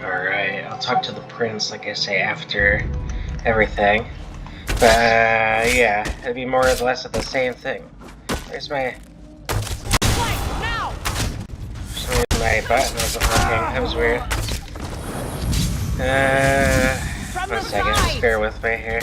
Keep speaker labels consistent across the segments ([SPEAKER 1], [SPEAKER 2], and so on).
[SPEAKER 1] Alright, I'll talk to the prince, like I say, after everything. But, yeah, it'd be more or less of the same thing. Where's my... For some reason my button wasn't working. That was weird. One second, just bear with me here.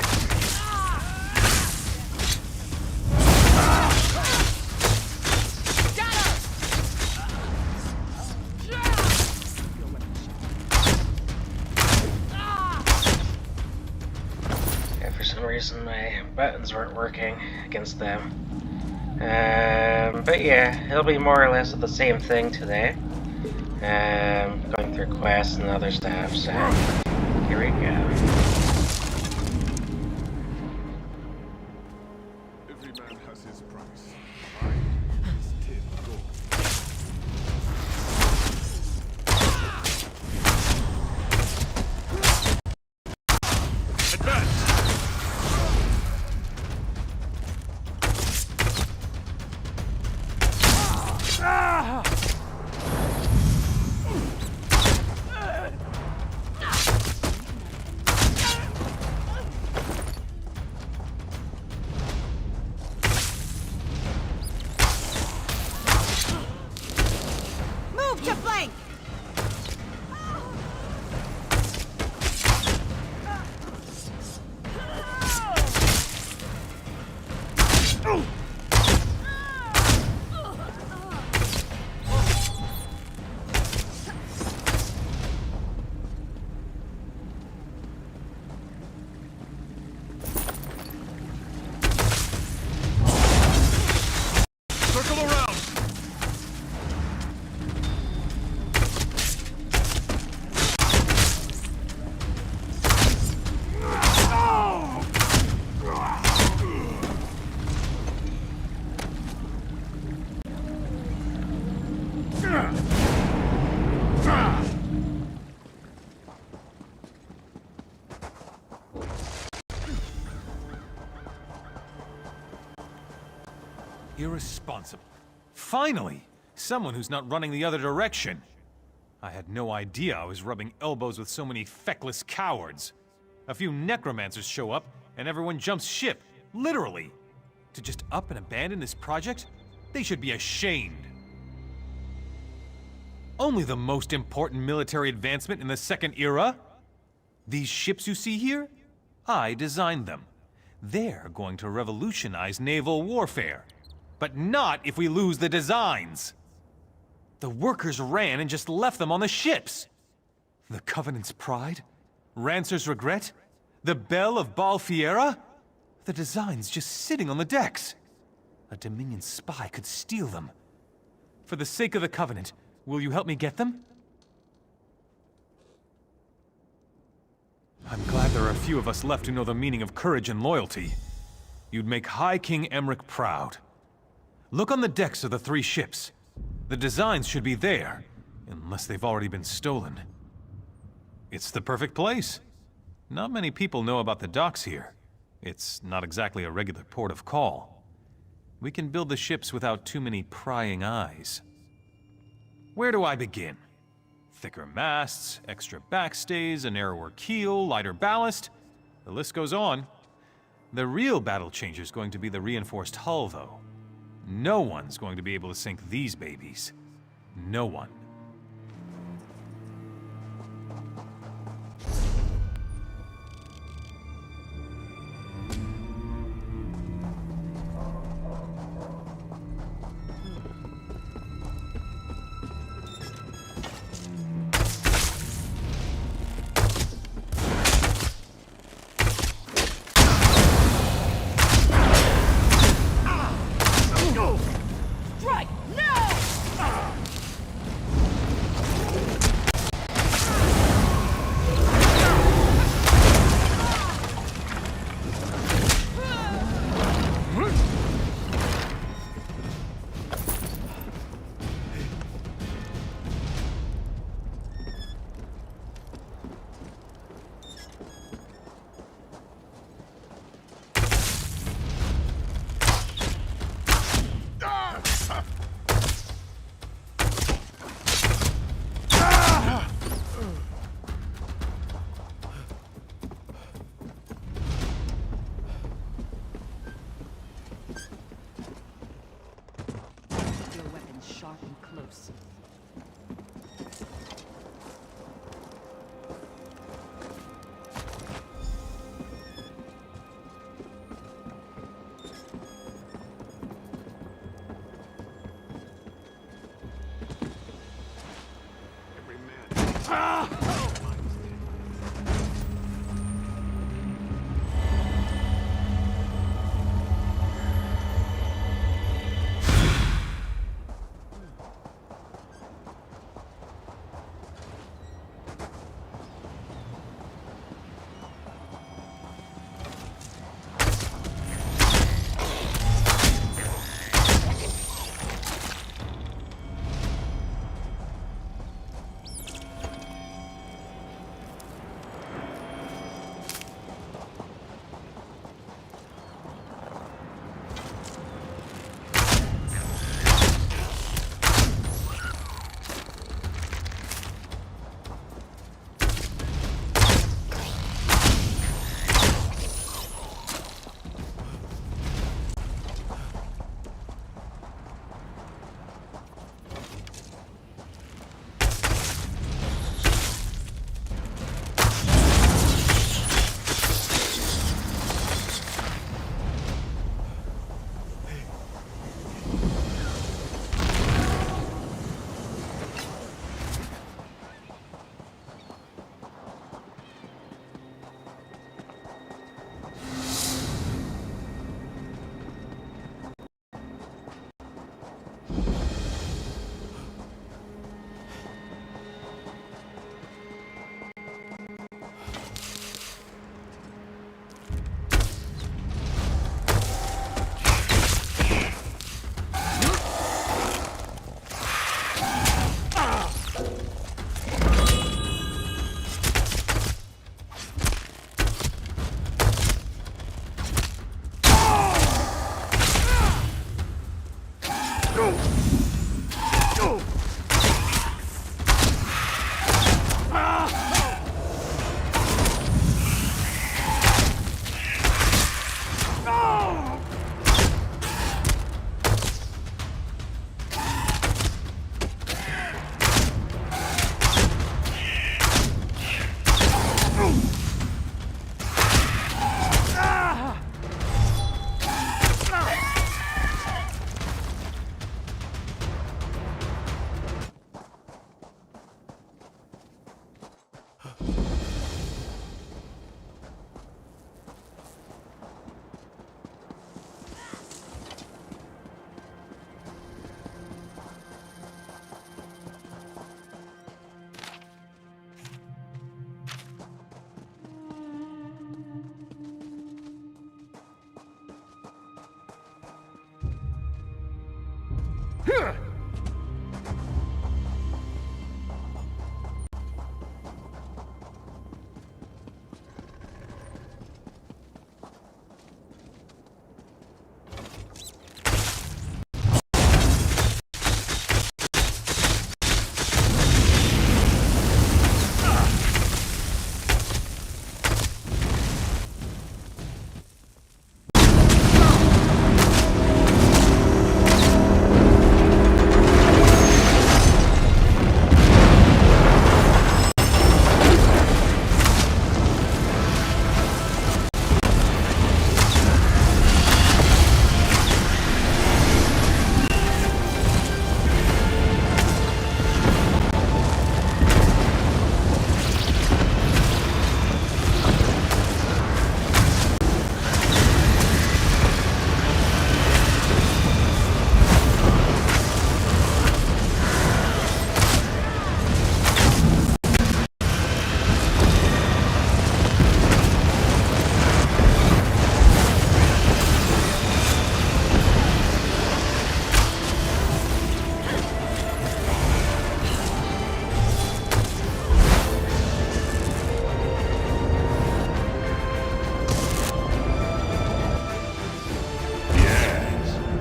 [SPEAKER 1] For some reason my buttons weren't working against them. But yeah, it'll be more or less of the same thing today. Going through quests and other stuff, so here we go.
[SPEAKER 2] Every man has his price. Mine is 10 gold. Advance!
[SPEAKER 3] Move to flank!
[SPEAKER 2] Circle around!
[SPEAKER 4] Irresponsible. Finally! Someone who's not running the other direction. I had no idea I was rubbing elbows with so many feckless cowards. A few necromancers show up, and everyone jumps ship. Literally. To just up and abandon this project? They should be ashamed. Only the most important military advancement in the Second Era? These ships you see here? I designed them. They're going to revolutionize naval warfare. But not if we lose the designs. The workers ran and just left them on the ships. The Covenant's pride? Rancer's regret? The Bell of Balfiera? The designs just sitting on the decks. A Dominion spy could steal them. For the sake of the Covenant, will you help me get them? I'm glad there are a few of us left who know the meaning of courage and loyalty. You'd make High King Emmerich proud. Look on the decks of the 3 ships. The designs should be there, unless they've already been stolen. It's the perfect place. Not many people know about the docks here. It's not exactly a regular port of call. We can build the ships without too many prying eyes. Where do I begin? Thicker masts, extra backstays, a narrower keel, lighter ballast. The list goes on. The real battle changer is going to be the reinforced hull, though. No one's going to be able to sink these babies. No one.
[SPEAKER 3] Strike! No!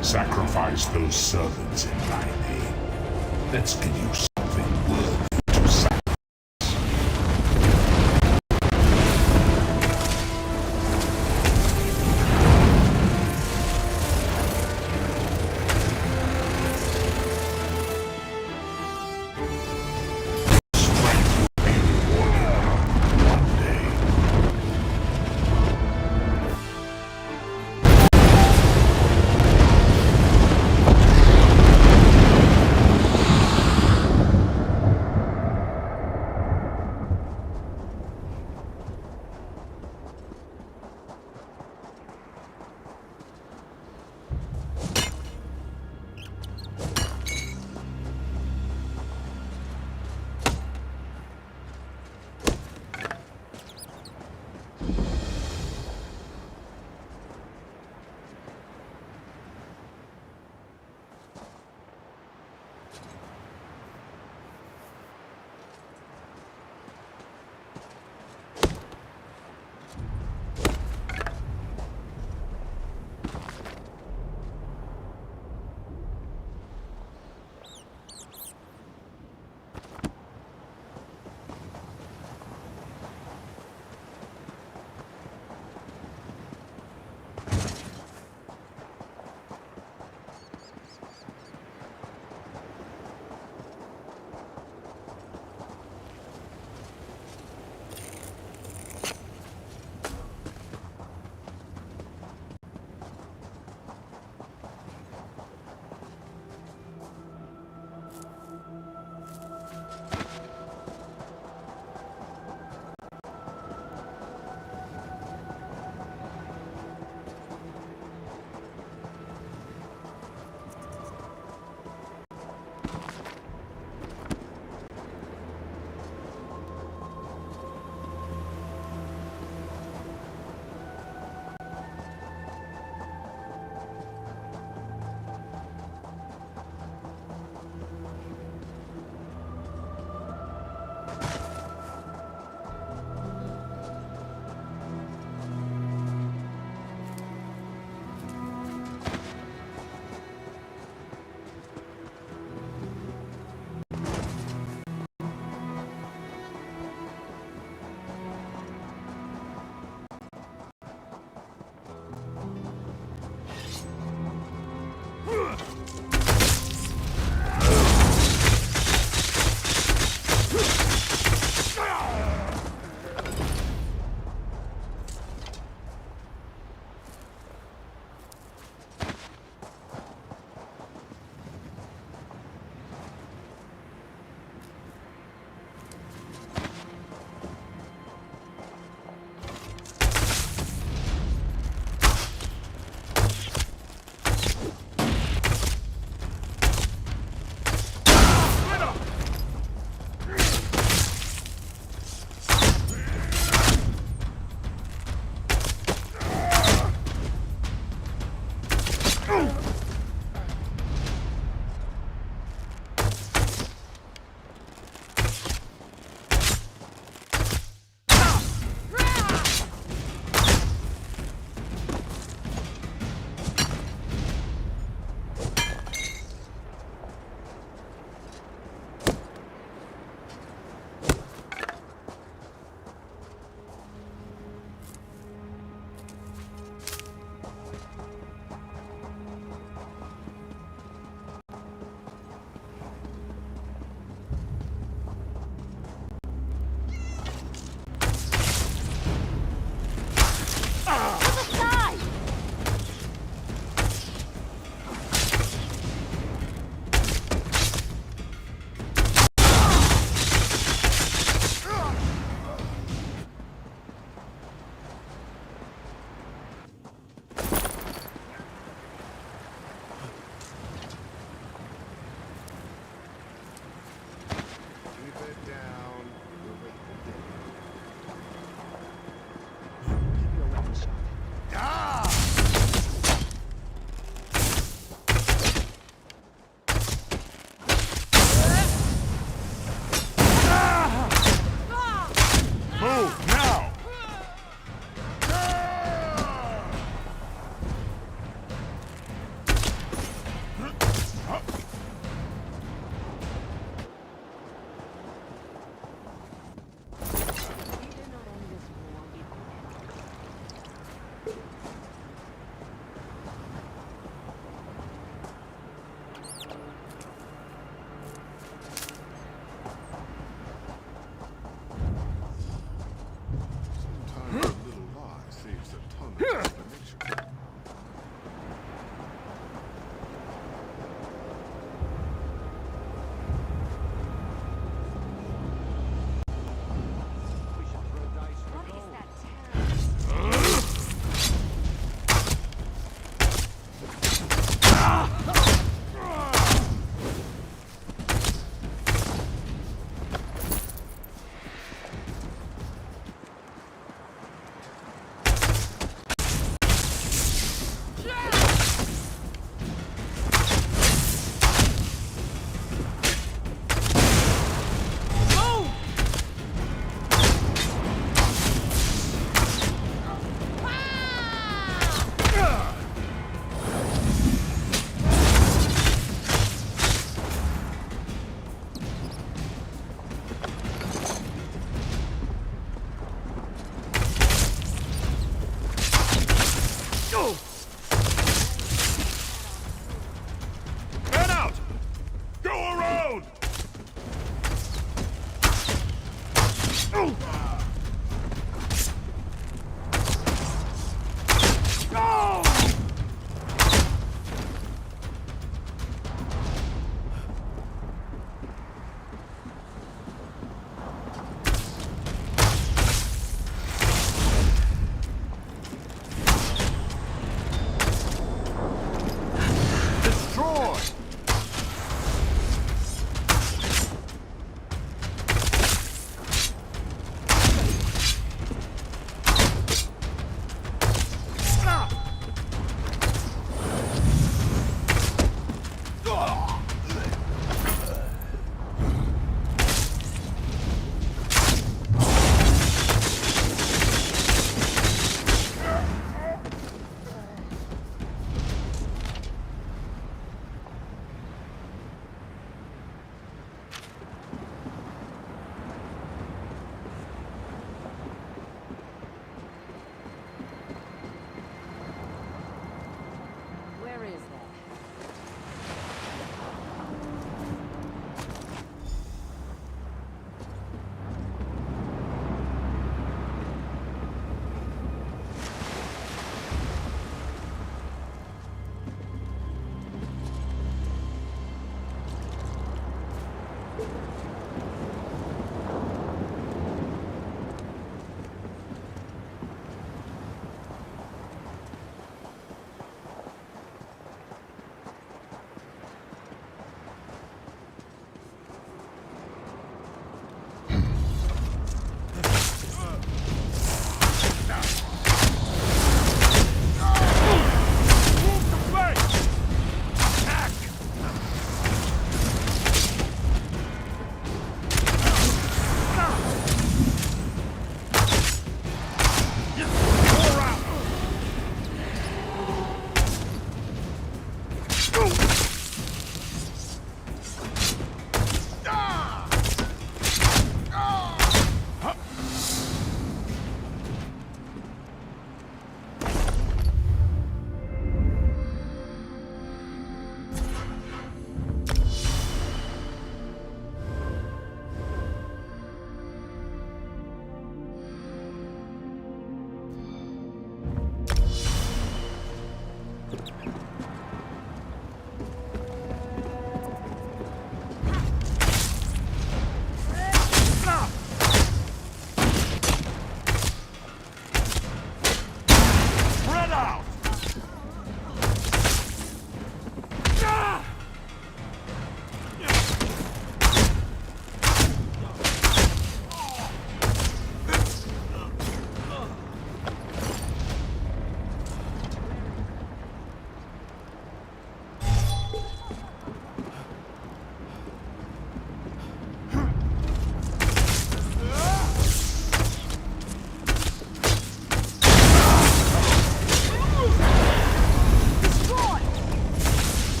[SPEAKER 5] Sacrifice those servants in my name. Let's give you something worthy to sacrifice. Strength will be rewarded one day.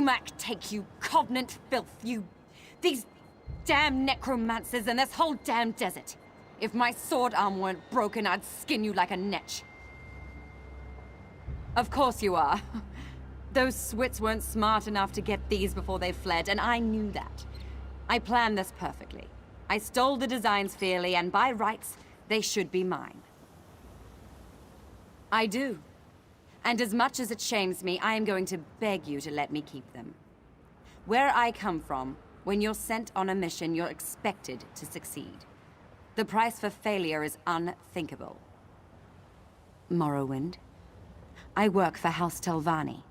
[SPEAKER 6] smack take you, Covenant filth, you... These damn necromancers and this whole damn desert. If my sword arm weren't broken, I'd skin you like a netch. Of course you are. Those Swits weren't smart enough to get these before they fled, and I knew that. I planned this perfectly. I stole the designs fairly, and by rights, they should be mine. I do. And as much as it shames me, I am going to beg you to let me keep them. Where I come from, when you're sent on a mission, you're expected to succeed. The price for failure is unthinkable. Morrowind, I work for House Telvanni.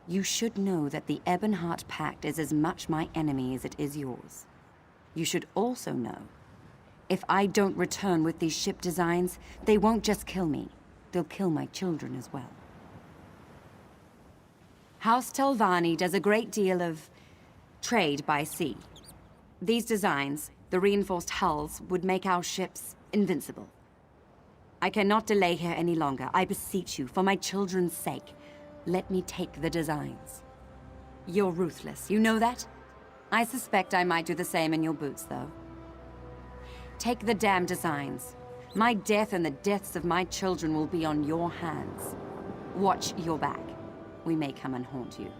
[SPEAKER 6] You should know that the Ebonheart Pact is as much my enemy as it is yours. You should also know, if I don't return with these ship designs, they won't just kill me, they'll kill my children as well. House Telvanni does a great deal of trade by sea. These designs, the reinforced hulls, would make our ships invincible. I cannot delay here any longer. I beseech you, for my children's sake, let me take the designs. You're ruthless, you know that? I suspect I might do the same in your boots, though. Take the damn designs. My death and the deaths of my children will be on your hands. Watch your back. We may come and haunt you.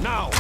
[SPEAKER 4] Now!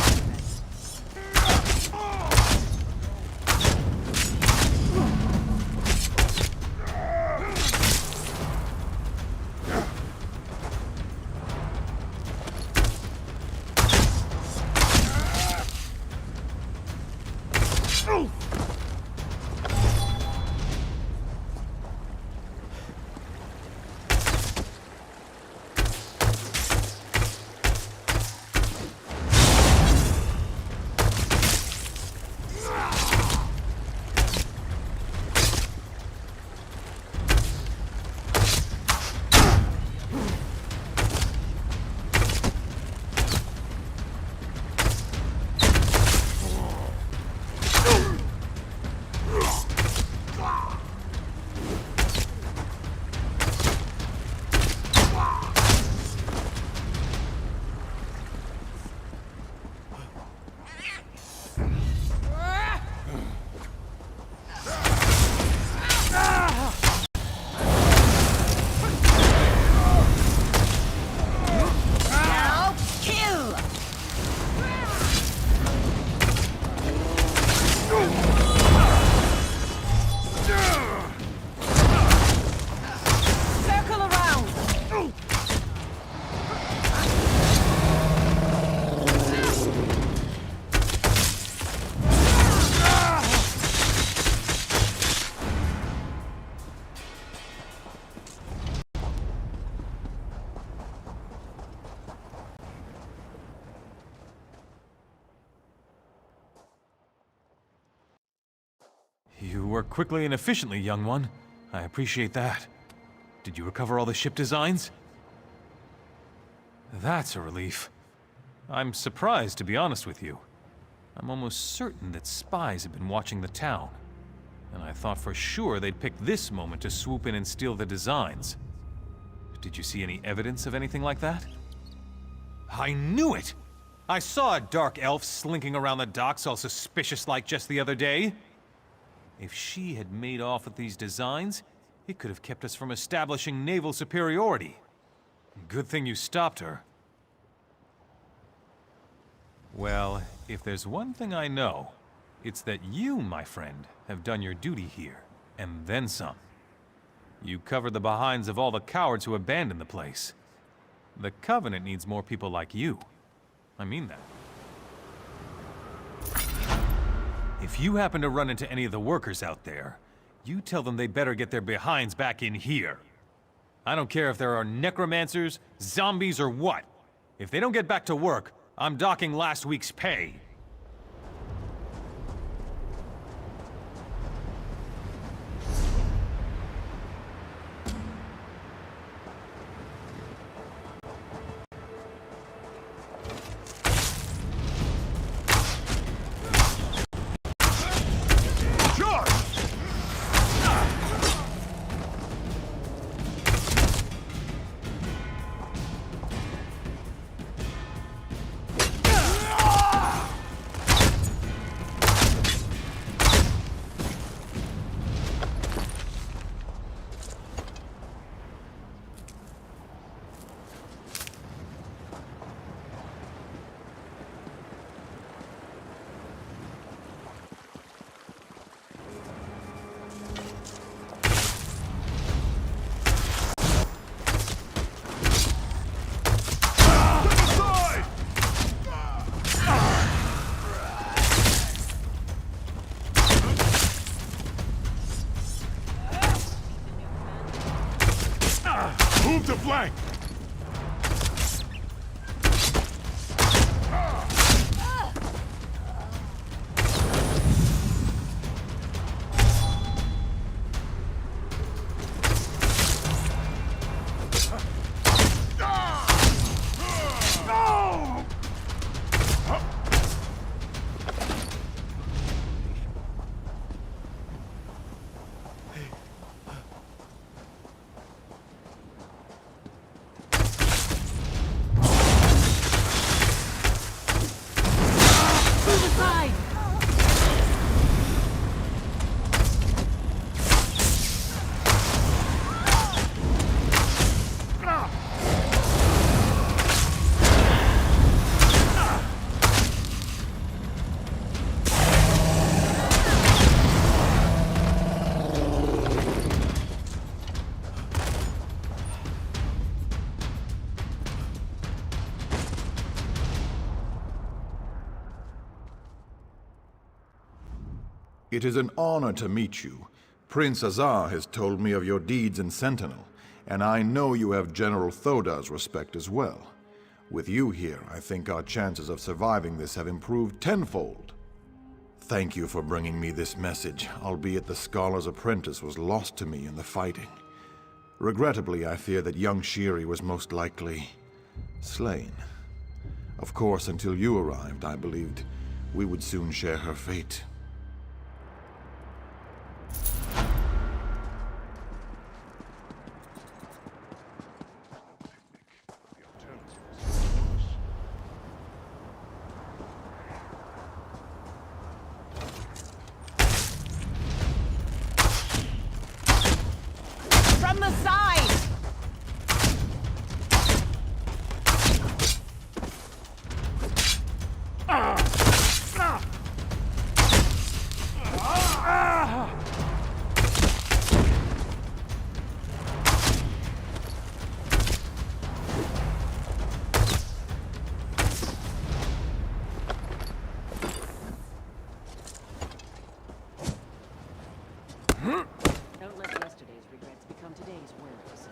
[SPEAKER 4] You work quickly and efficiently, young one. I appreciate that. Did you recover all the ship designs? That's a relief. I'm surprised, to be honest with you. I'm almost certain that spies have been watching the town. And I thought for sure they'd pick this moment to swoop in and steal the designs. Did you see any evidence of anything like that? I knew it! I saw a dark elf slinking around the docks all suspicious-like just the other day. If she had made off with these designs, it could have kept us from establishing naval superiority. Good thing you stopped her. Well, if there's one thing I know, it's that you, my friend, have done your duty here, and then some. You covered the behinds of all the cowards who abandoned the place. The Covenant needs more people like you. I mean that. If you happen to run into any of the workers out there, you tell them they better get their behinds back in here. I don't care if there are necromancers, zombies, or what. If they don't get back to work, I'm docking last week's pay.
[SPEAKER 2] Move to flank!
[SPEAKER 7] It is an honor to meet you. Prince Azar has told me of your deeds in Sentinel, and I know you have General Thoda's respect as well. With you here, I think our chances of surviving this have improved tenfold. Thank you for bringing me this message, albeit the Scholar's apprentice was lost to me in the fighting. Regrettably, I fear that young Shiri was most likely slain. Of course, until you arrived, I believed we would soon share her fate.
[SPEAKER 3] From the side!
[SPEAKER 8] Don't let yesterday's regrets become today's worries.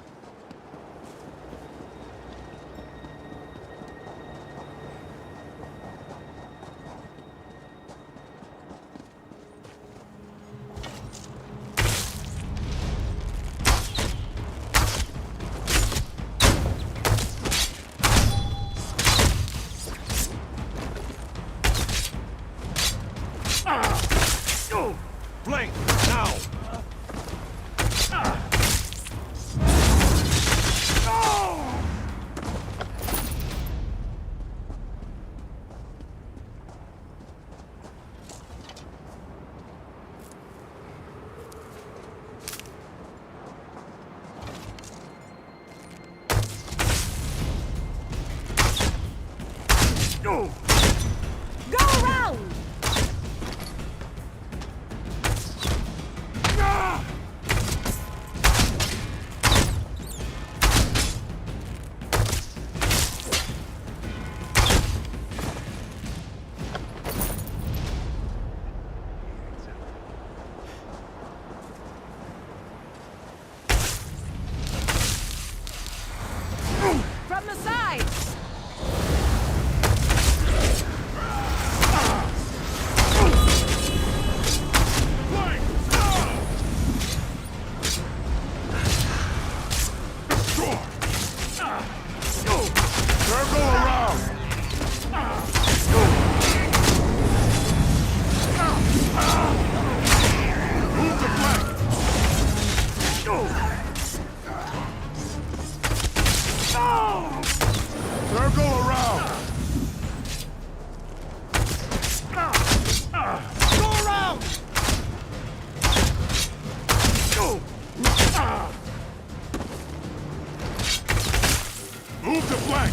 [SPEAKER 2] to flank!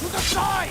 [SPEAKER 9] To the side!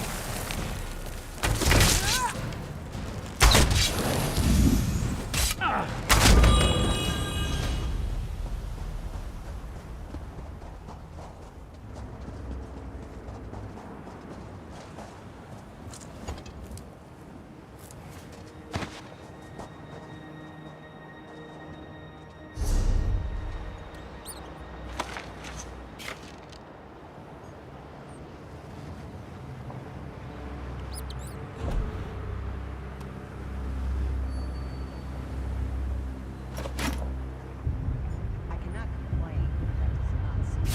[SPEAKER 8] I cannot complain, but that does not seem...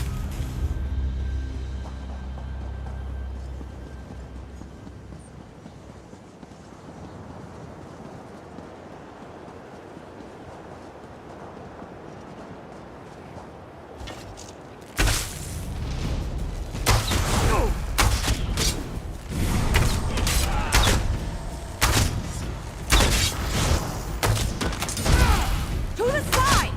[SPEAKER 3] To the side!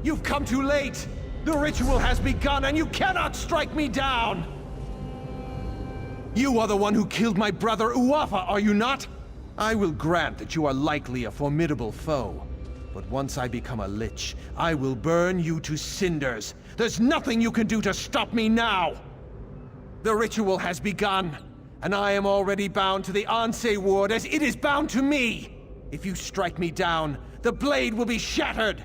[SPEAKER 9] You've come too late! The ritual has begun and you cannot strike me down! You are the one who killed my brother Uafa, are you not? I will grant that you are likely a formidable foe. But once I become a lich, I will burn you to cinders. There's nothing you can do to stop me now! The ritual has begun, and I am already bound to the Anse ward as it is bound to me! If you strike me down, the blade will be shattered!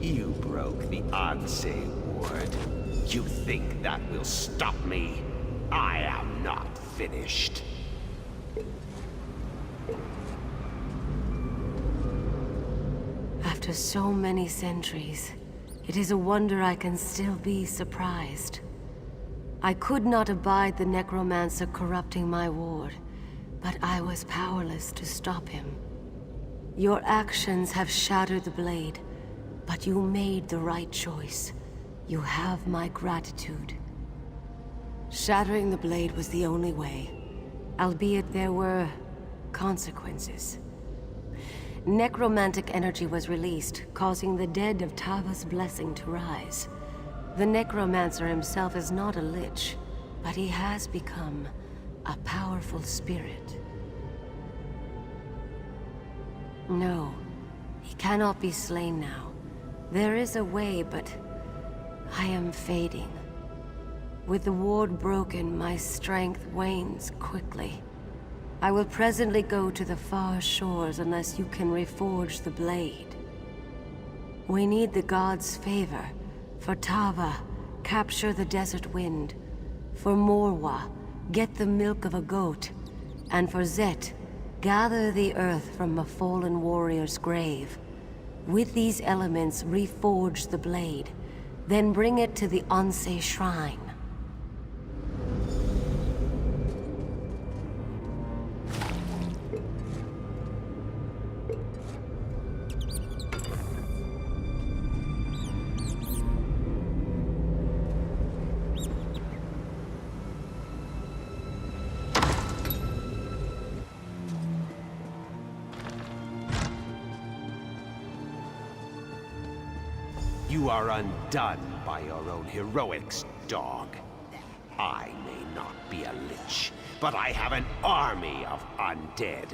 [SPEAKER 9] You broke the Anse ward. You think that will stop me? I am not finished.
[SPEAKER 10] After so many centuries, it is a wonder I can still be surprised. I could not abide the necromancer corrupting my ward, but I was powerless to stop him. Your actions have shattered the blade, but you made the right choice. You have my gratitude. Shattering the blade was the only way, albeit there were consequences. Necromantic energy was released, causing the dead of Tava's blessing to rise. The necromancer himself is not a lich, but he has become a powerful spirit. No, he cannot be slain now. There is a way, but I am fading. With the ward broken, my strength wanes quickly. I will presently go to the far shores unless you can reforge the blade. We need the gods' favor. For Tava, capture the desert wind. For Morwa, get the milk of a goat. And for Zet, gather the earth from a fallen warrior's grave. With these elements, reforge the blade. Then bring it to the Anse Shrine.
[SPEAKER 9] You are undone by your own heroics, dog. I may not be a lich, but I have an army of undead.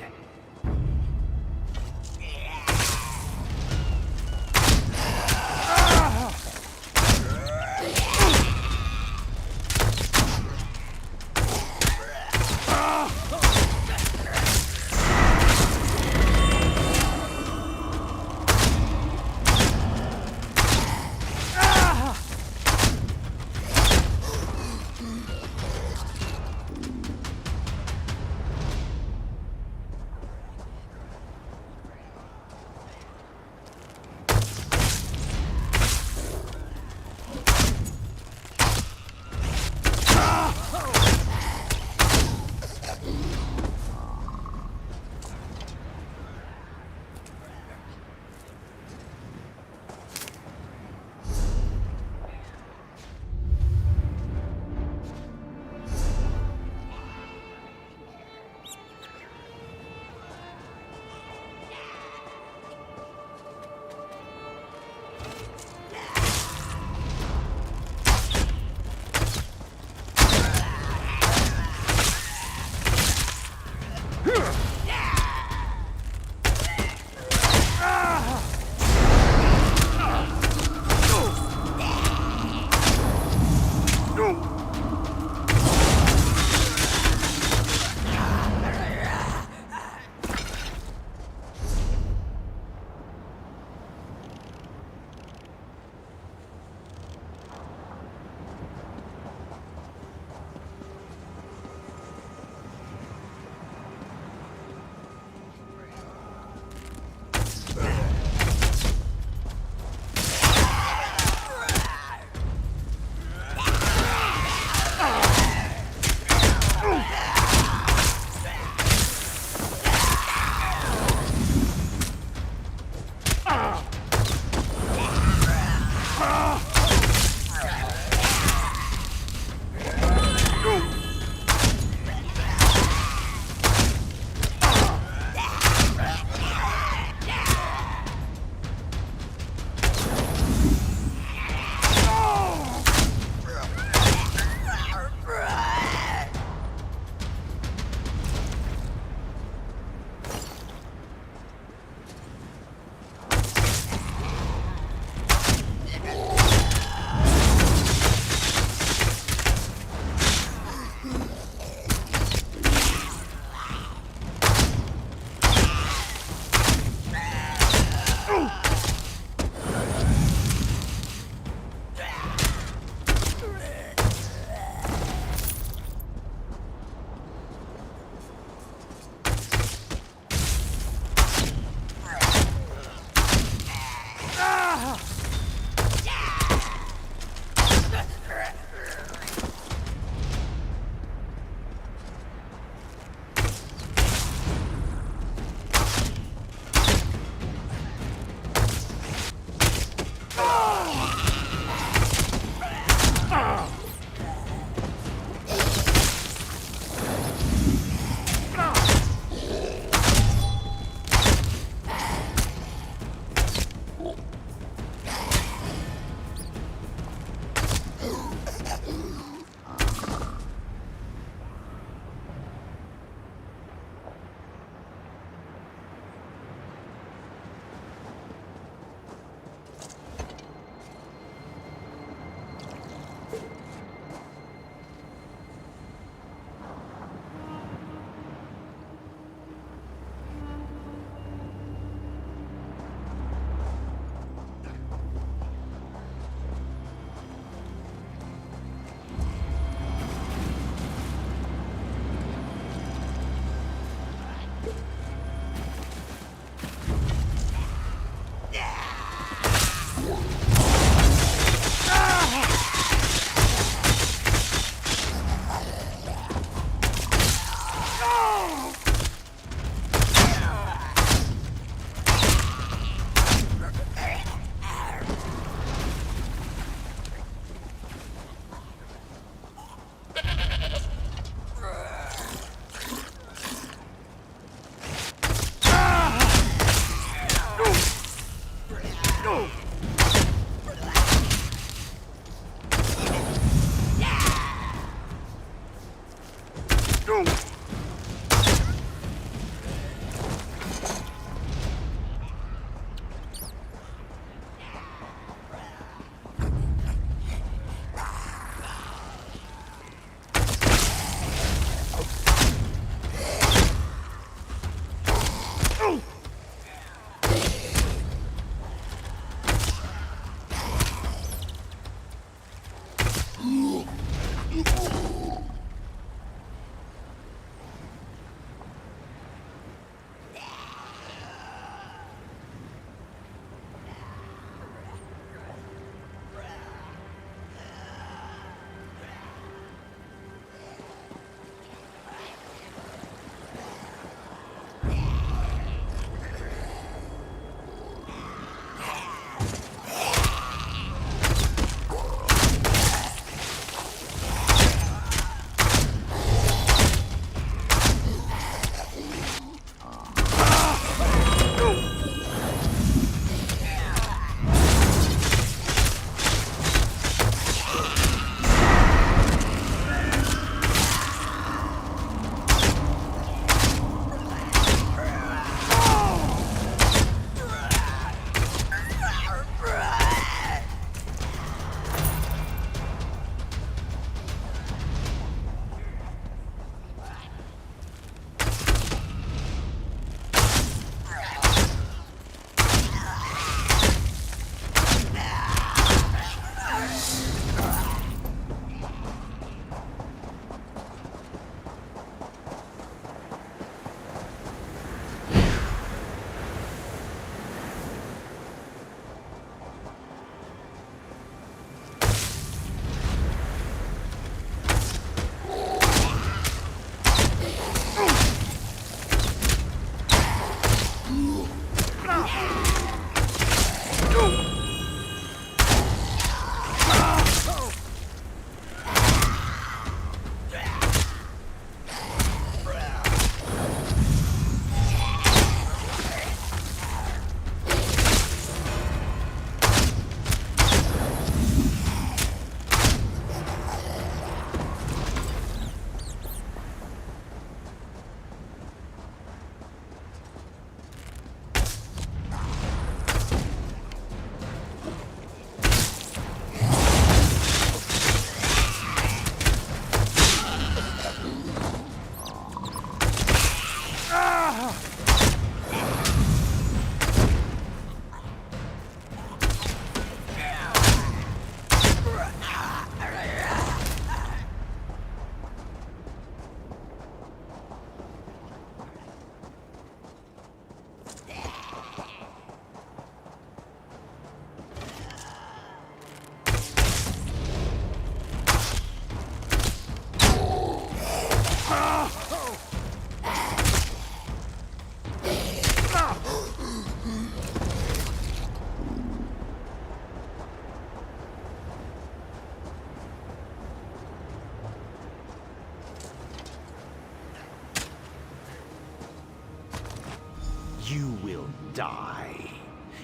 [SPEAKER 9] You will die.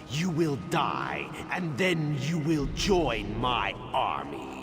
[SPEAKER 9] You will die, and then you will join my army.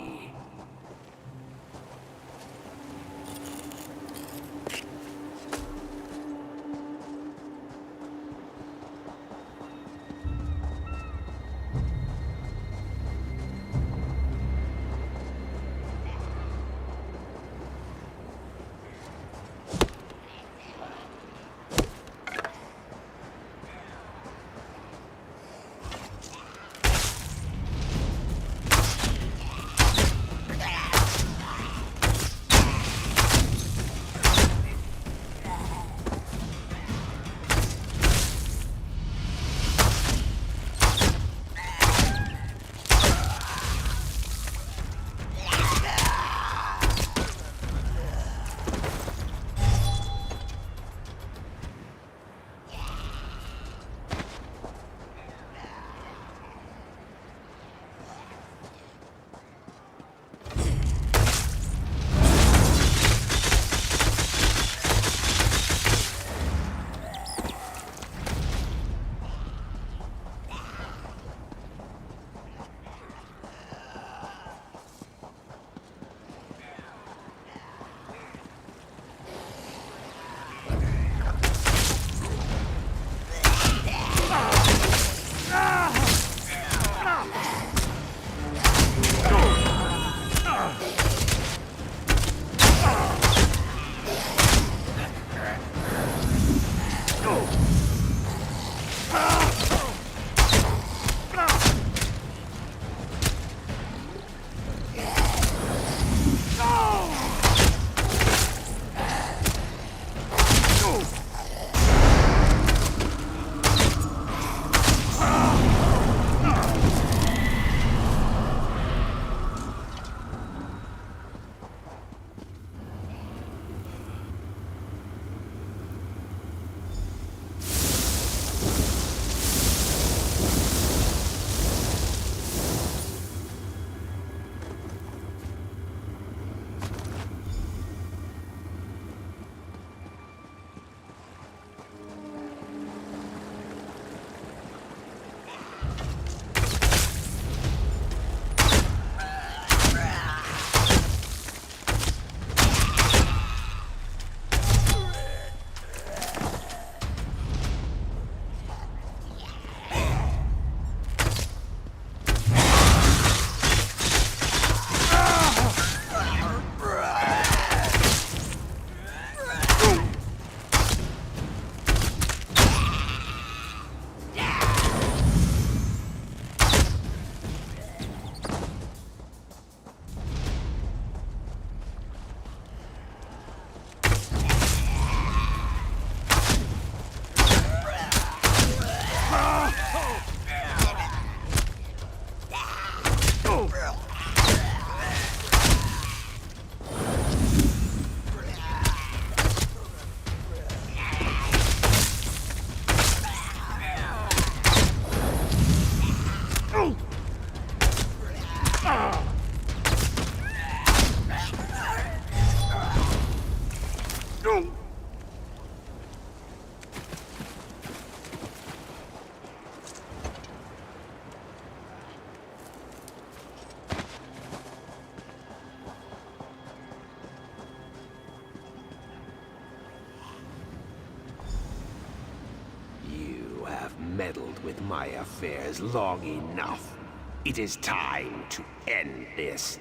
[SPEAKER 11] meddled with my affairs long enough. It is time to end this.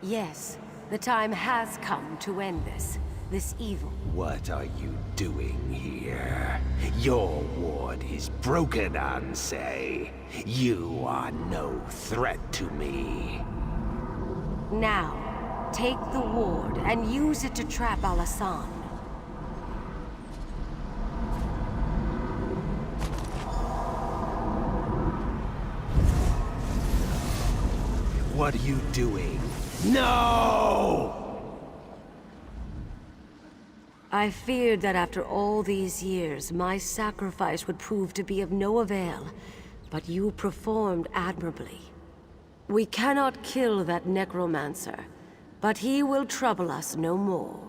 [SPEAKER 10] Yes, the time has come to end this evil.
[SPEAKER 11] What are you doing here? Your ward is broken, Ansei. You are no threat to me.
[SPEAKER 10] Now, take the ward and use it to trap Alasan.
[SPEAKER 11] What are you doing? No!
[SPEAKER 10] I feared that after all these years, my sacrifice would prove to be of no avail, but you performed admirably. We cannot kill that necromancer, but he will trouble us no more.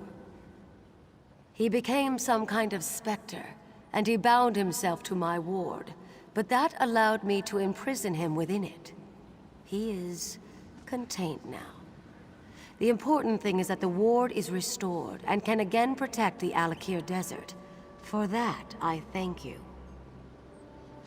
[SPEAKER 10] He became some kind of specter, and he bound himself to my ward, but that allowed me to imprison him within it. He is contained now. The important thing is that the ward is restored and can again protect the Alakir Desert. For that, I thank you.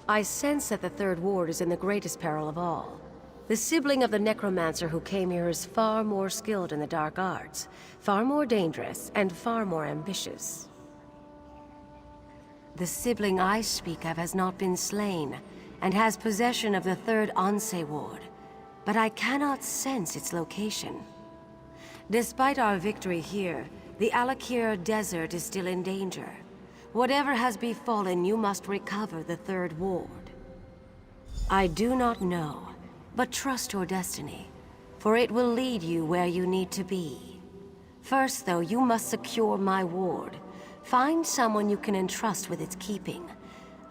[SPEAKER 10] I sense that the Third Ward is in the greatest peril of all. The sibling of the necromancer who came here is far more skilled in the dark arts, far more dangerous, and far more ambitious. The sibling I speak of has not been slain, and has possession of the Third Ansei Ward, but I cannot sense its location. Despite our victory here, the Alakir Desert is still in danger. Whatever has befallen, you must recover the Third Ward. I do not know, but trust your destiny, for it will lead you where you need to be. First, though, you must secure my ward. Find someone you can entrust with its keeping.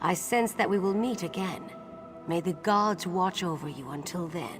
[SPEAKER 10] I sense that we will meet again. May the gods watch over you until then.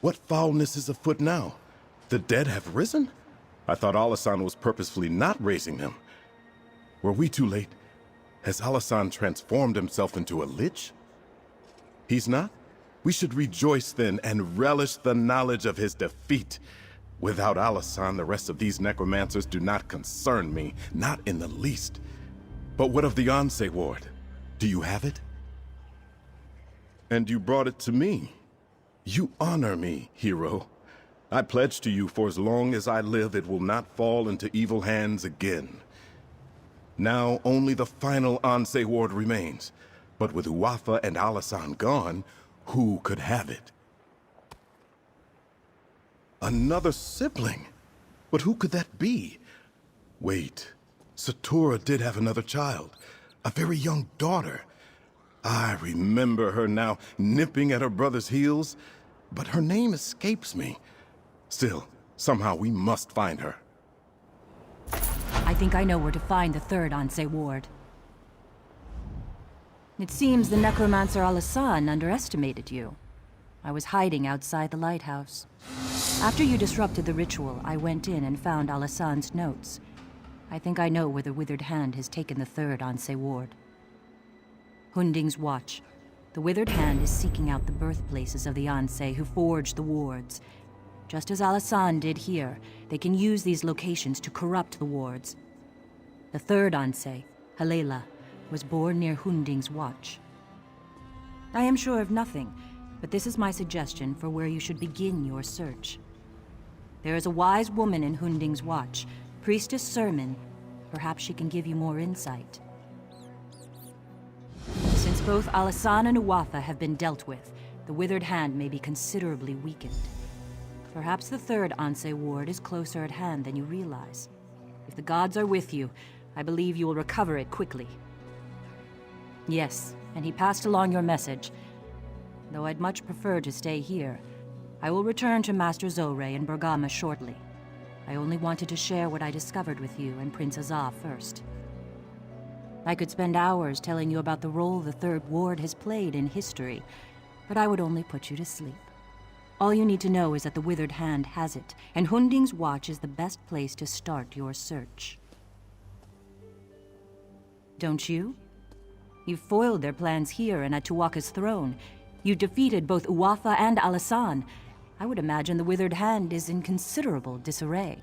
[SPEAKER 12] What foulness is afoot now? The dead have risen? I thought Alasan was purposefully not raising them. Were we too late? Has Alasan transformed himself into a lich? He's not? We should rejoice then and relish the knowledge of his defeat. Without Alasan, the rest of these necromancers do not concern me, not in the least. But what of the Anse ward? Do you have it? And you brought it to me. You honor me, hero. I pledge to you for as long as I live it will not fall into evil hands again. Now only the final Anse ward remains. But with Uafa and Alasan gone, who could have it? Another sibling? But who could that be? Wait, Satura did have another child, a very young daughter. I remember her now, nipping at her brother's heels, but her name escapes me. Still, somehow we must find her.
[SPEAKER 6] I think I know where to find the third Anse ward. It seems the necromancer Alasan underestimated you. I was hiding outside the lighthouse. After you disrupted the ritual, I went in and found Alasan's notes. I think I know where the Withered Hand has taken the third Anse ward. Hunding's Watch. The Withered Hand is seeking out the birthplaces of the Anse who forged the wards. Just as Alasan did here, they can use these locations to corrupt the wards. The third Anse, Halela, was born near Hunding's Watch. I am sure of nothing, but this is my suggestion for where you should begin your search. There is a wise woman in Hunding's Watch, Priestess Sermon. Perhaps she can give you more insight. Since both Alasan and Uafa have been dealt with, the Withered Hand may be considerably weakened. Perhaps the third Anse ward is closer at hand than you realize. If the gods are with you, I believe you will recover it quickly. Yes, and he passed along your message. Though I'd much prefer to stay here, I will return to Master Zorre in Bergama shortly. I only wanted to share what I discovered with you and Prince Azah first. I could spend hours telling you about the role the Third Ward has played in history, but I would only put you to sleep. All you need to know is that the Withered Hand has it, and Hunding's Watch is the best place to start your search. Don't you? You've foiled their plans here and at Tuatha's throne. You defeated both Uafa and Alasan. I would imagine the Withered Hand is in considerable disarray.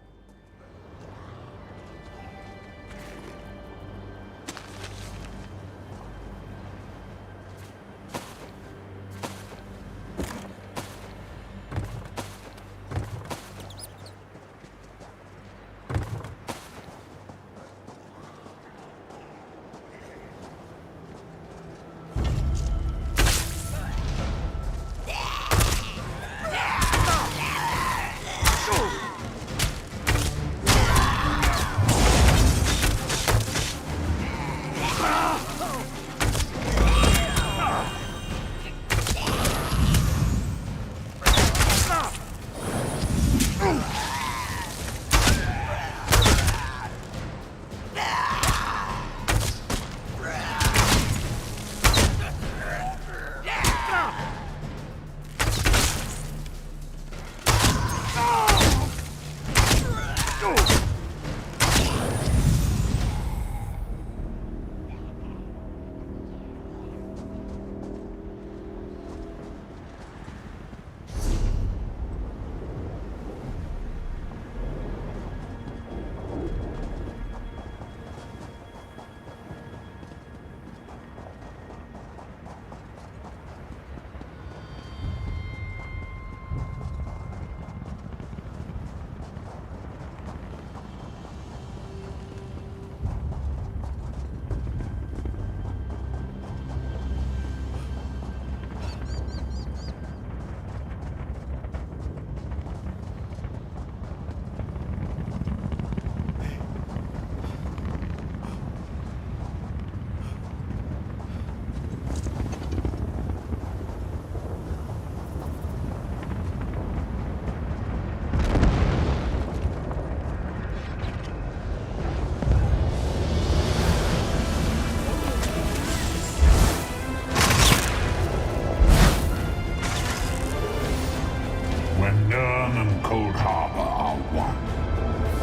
[SPEAKER 5] When Nern and Cold Harbor are one,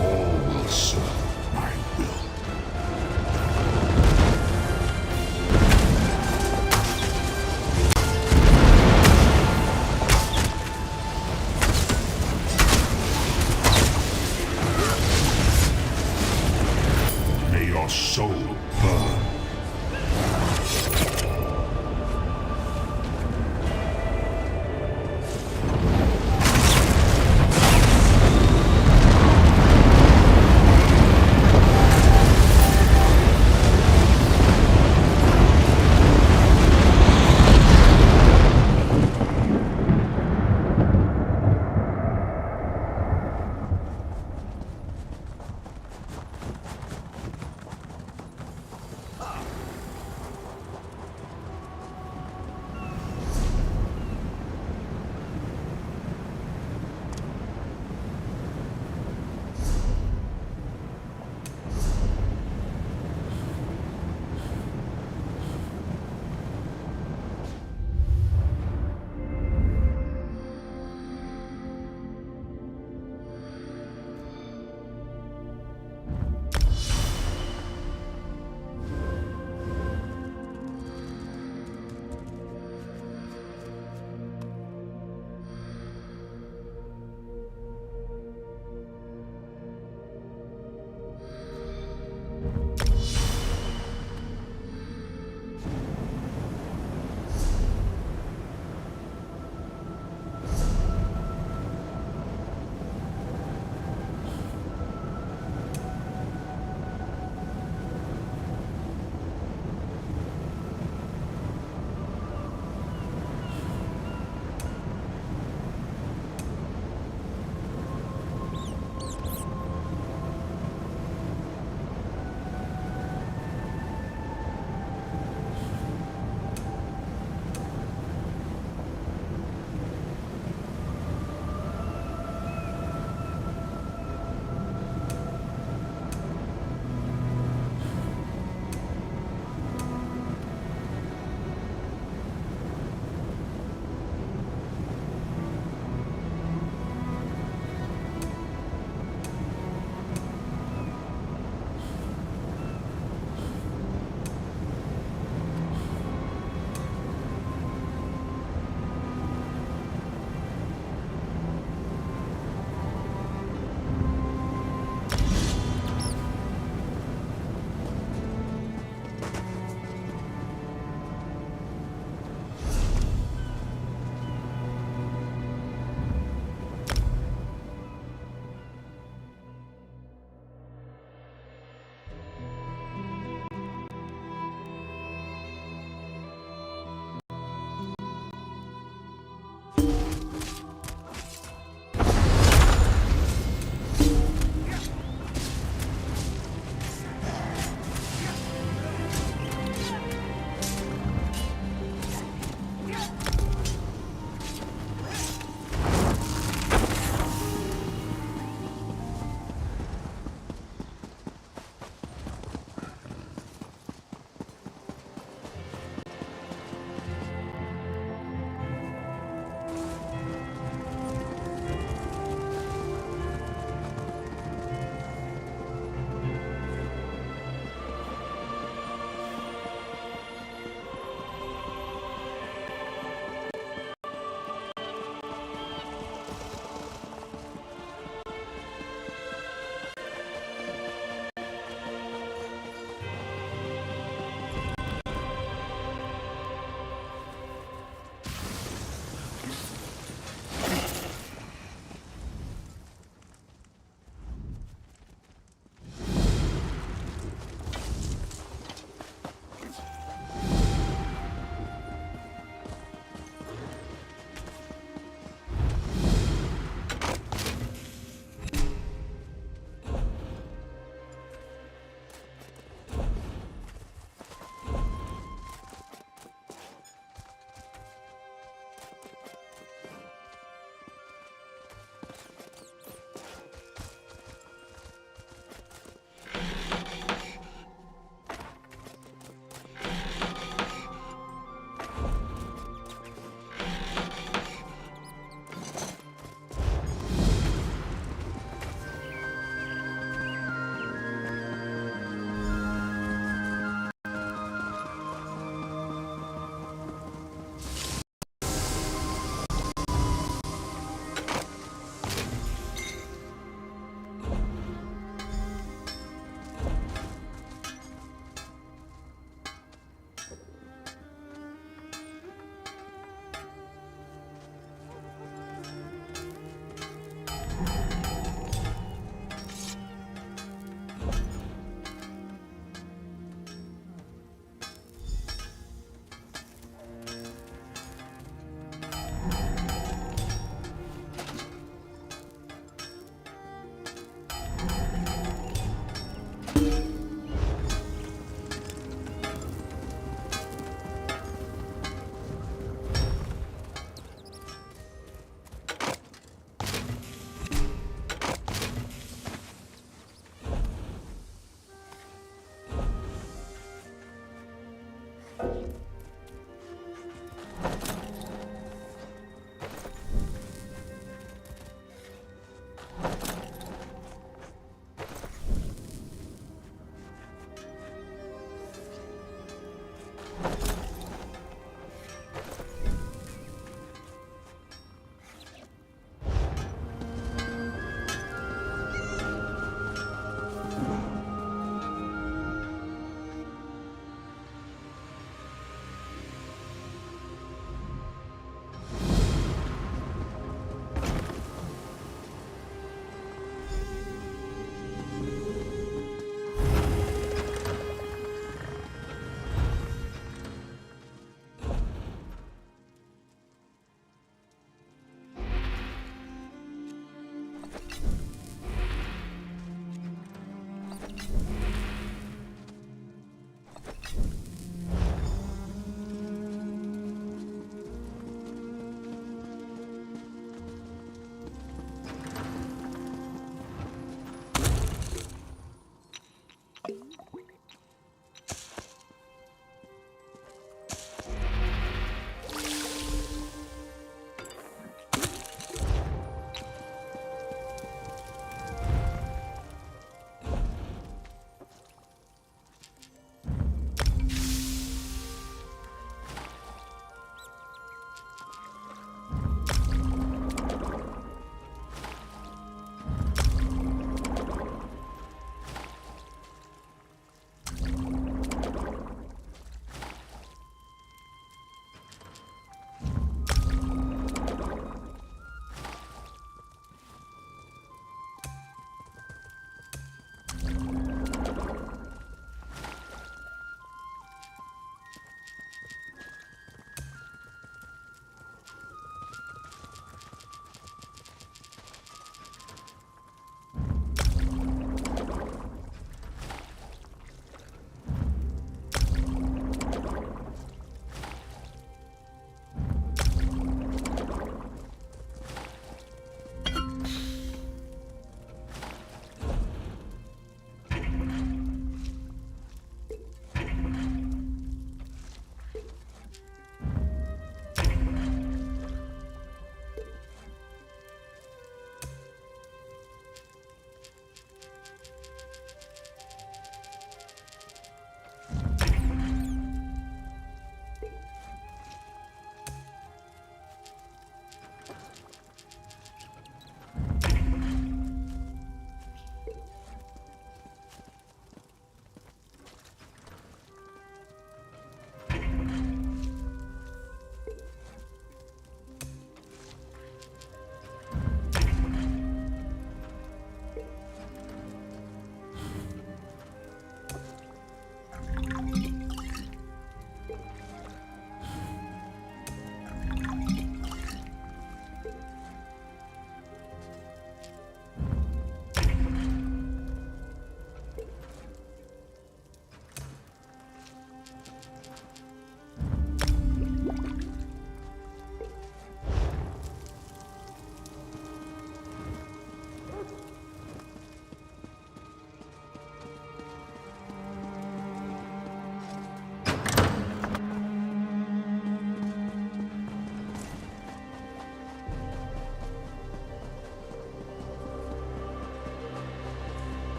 [SPEAKER 5] all will serve my will. May your soul burn.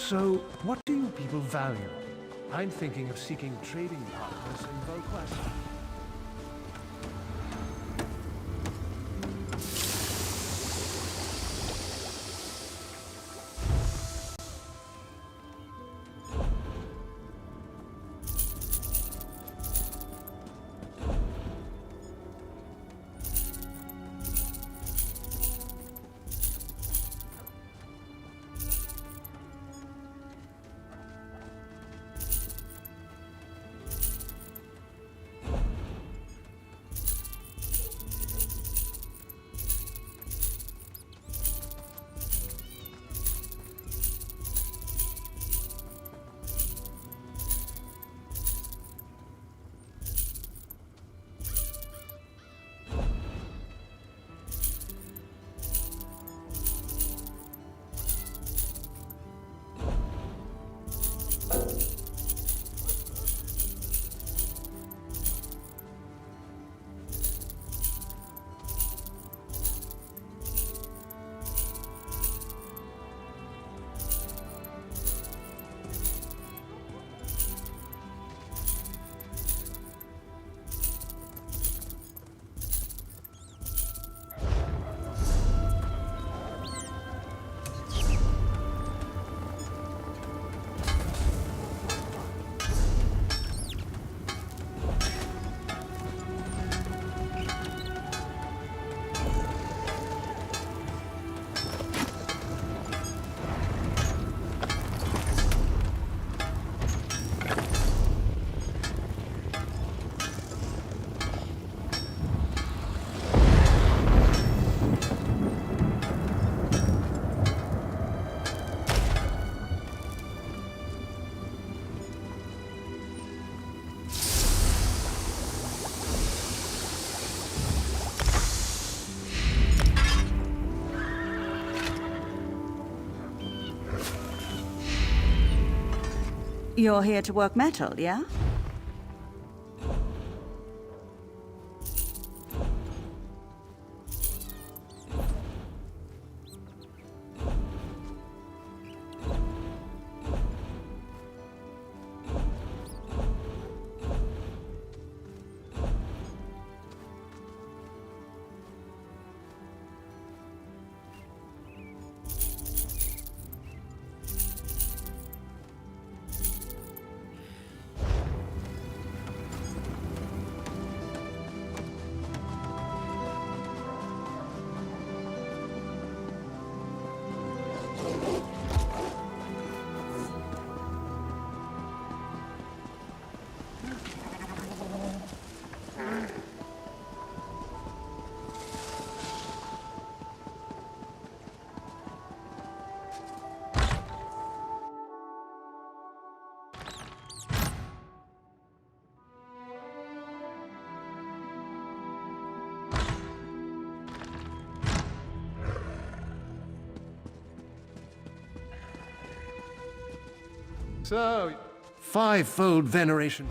[SPEAKER 9] So, what do you people value? I'm thinking of seeking trading partners in Volquest.
[SPEAKER 13] You're here to work metal, yeah?
[SPEAKER 9] So, fivefold veneration.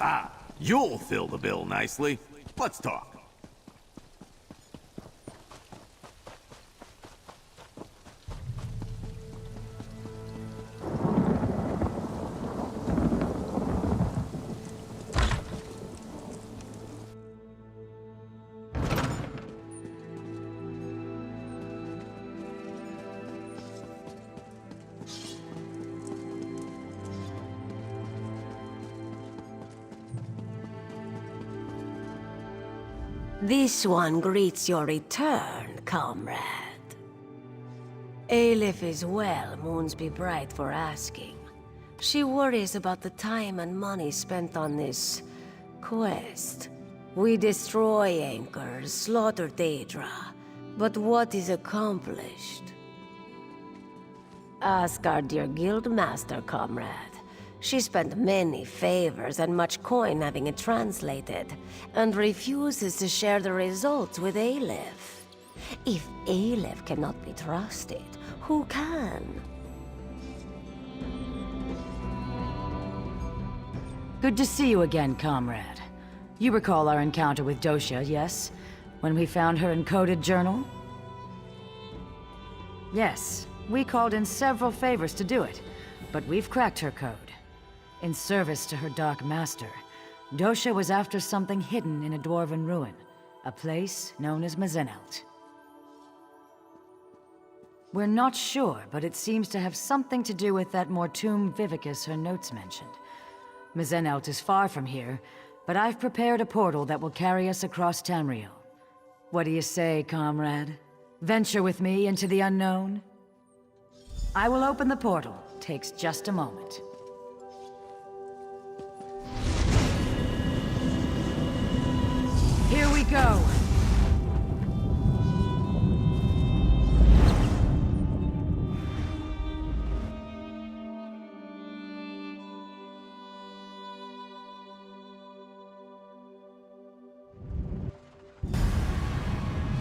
[SPEAKER 14] Ah, you'll fill the bill nicely. Let's talk.
[SPEAKER 10] This one greets your return, comrade. Aelif is well, moons be bright for asking. She worries about the time and money spent on this quest. We destroy anchors, slaughter Daedra, but what is accomplished? Ask our dear guildmaster, comrade. She spent many favors and much coin having it translated, and refuses to share the results with Aelif. If Aelif cannot be trusted, who can?
[SPEAKER 8] Good to see you again, comrade. You recall our encounter with Dosha, yes? When we found her encoded journal? Yes, we called in several favors to do it, but we've cracked her code. In service to her Dark Master, Dosha was after something hidden in a dwarven ruin, a place known as Mazenelt. We're not sure, but it seems to have something to do with that Mortum Vivicus her notes mentioned. Mazenelt is far from here, but I've prepared a portal that will carry us across Tamriel. What do you say, comrade? Venture with me into the unknown? I will open the portal. Takes just a moment. Here we go!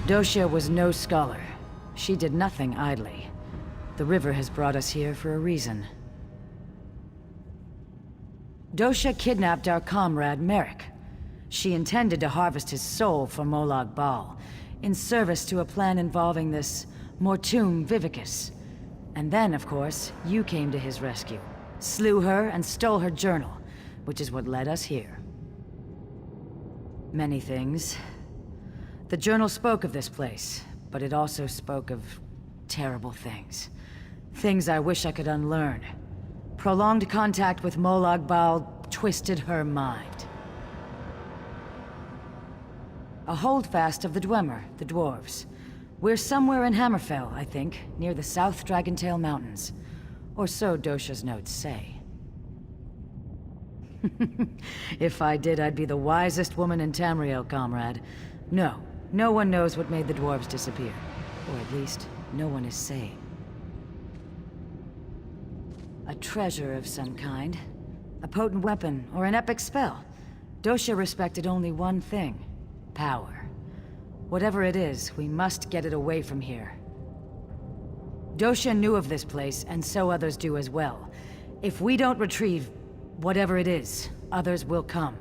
[SPEAKER 8] Dosha was no scholar. She did nothing idly. The river has brought us here for a reason. Dosha kidnapped our comrade, Merrick. She intended to harvest his soul for Molag Bal, in service to a plan involving this Mortum Vivicus. And then, of course, you came to his rescue, slew her and stole her journal, which is what led us here. Many things. The journal spoke of this place, but it also spoke of terrible things. Things I wish I could unlearn. Prolonged contact with Molag Bal twisted her mind. A holdfast of the Dwemer, the dwarves. We're somewhere in Hammerfell, I think, near the South Dragontail Mountains. Or so Dosha's notes say. If I did, I'd be the wisest woman in Tamriel, comrade. No one knows what made the dwarves disappear. Or at least, no one is sane. A treasure of some kind. A potent weapon, or an epic spell. Dosha respected only one thing. Power. Whatever it is, we must get it away from here. Dosha knew of this place, and so others do as well. If we don't retrieve whatever it is, others will come.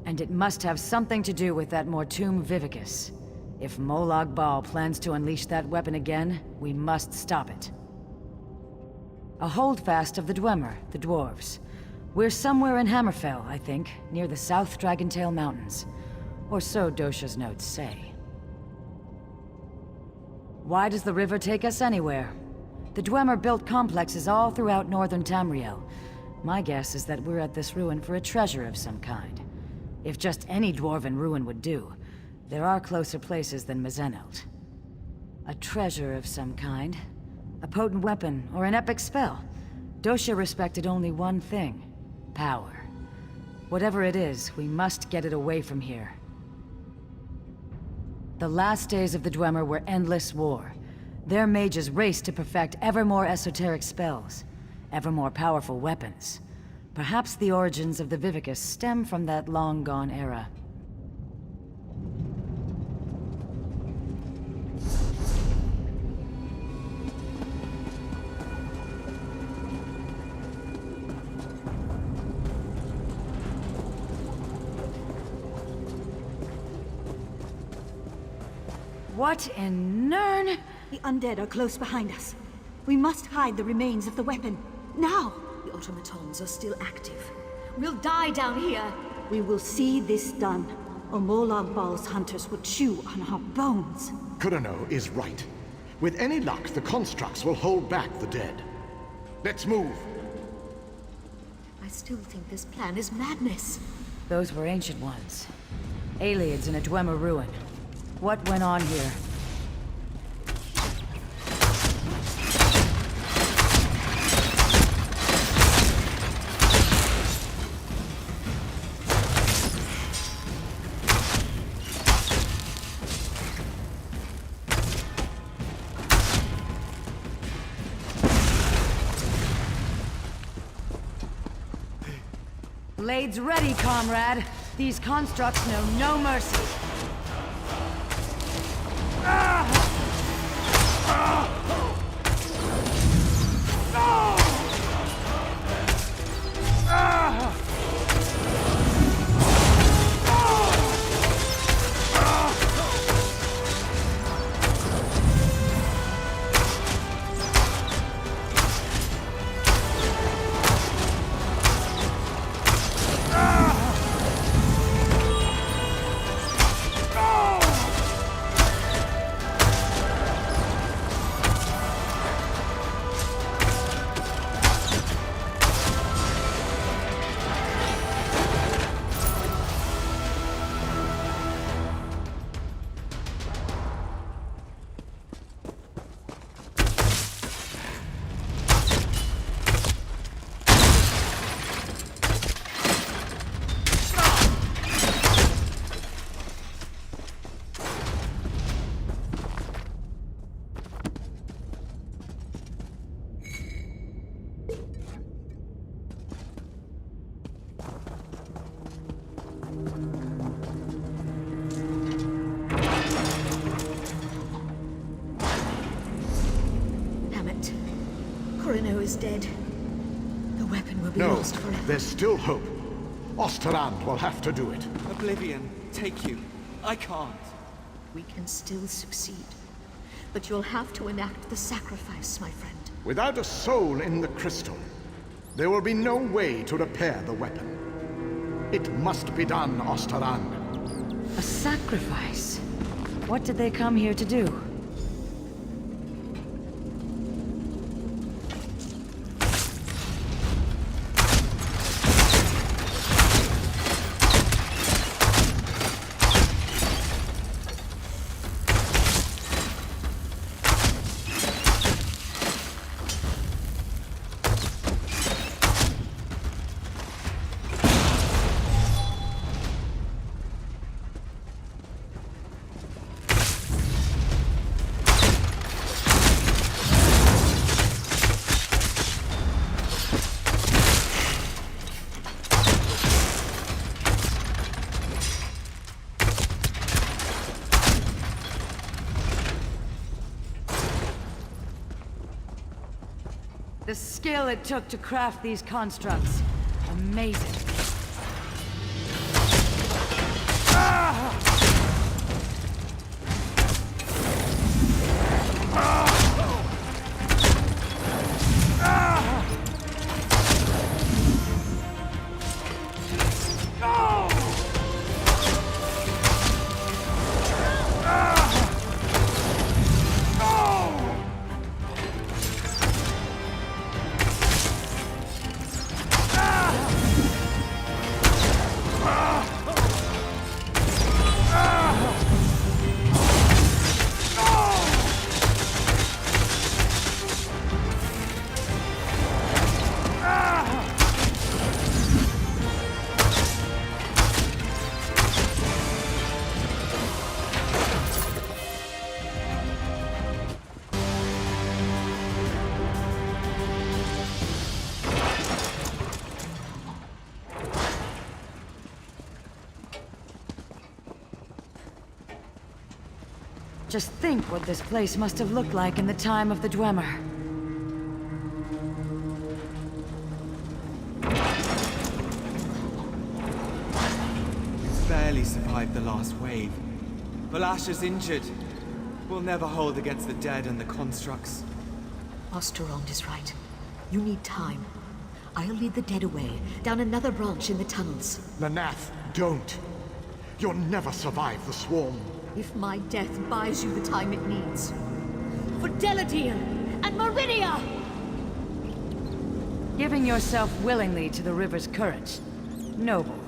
[SPEAKER 8] And it must have something to do with that Mortum Vivicus. If Molag Bal plans to unleash that weapon again, we must stop it. A holdfast of the Dwemer, the dwarves. We're somewhere in Hammerfell, I think, near the South Dragontail Mountains. Or so Dosha's notes say. Why does the river take us anywhere? The Dwemer built complexes all throughout northern Tamriel. My guess is that we're at this ruin for a treasure of some kind. If just any dwarven ruin would do, there are closer places than Mizenelt. A treasure of some kind. A potent weapon, or an epic spell. Dosha respected only one thing. Power. Whatever it is, we must get it away from here. The last days of the Dwemer were endless war. Their mages raced to perfect ever more esoteric spells, ever more powerful weapons. Perhaps the origins of the Vivicus stem from that long-gone era. What in Nirn?
[SPEAKER 3] The undead are close behind us. We must hide the remains of the weapon. Now! The automatons are still active. We'll die down here. We will see this done, or Molag Bal's hunters would chew on our bones.
[SPEAKER 15] Kurano is right. With any luck, the constructs will hold back the dead. Let's move.
[SPEAKER 3] I still think this plan is madness.
[SPEAKER 8] Those were ancient ones. Aliens in a Dwemer ruin. What went on here? Blades ready, comrade. These constructs know no mercy.
[SPEAKER 3] Kurano is dead. The weapon will be lost forever.
[SPEAKER 15] There's still hope. Osterrand will have to do it.
[SPEAKER 16] Oblivion, take you. I can't.
[SPEAKER 3] We can still succeed. But you'll have to enact the sacrifice, my friend.
[SPEAKER 15] Without a soul in the crystal, there will be no way to repair the weapon. It must be done, Osterrand.
[SPEAKER 8] A sacrifice? What did they come here to do? The skill it took to craft these constructs. Amazing. Just think what this place must have looked like in the time of the Dwemer.
[SPEAKER 16] It's barely survived the last wave. Valasha's injured. We'll never hold against the dead and the constructs.
[SPEAKER 3] Osterond is right. You need time. I'll lead the dead away, down another branch in the tunnels.
[SPEAKER 15] Lanath, don't. You'll never survive the swarm.
[SPEAKER 3] If my death buys you the time it needs. For Deladine and Meridia!
[SPEAKER 8] Giving yourself willingly to the river's current. Noble.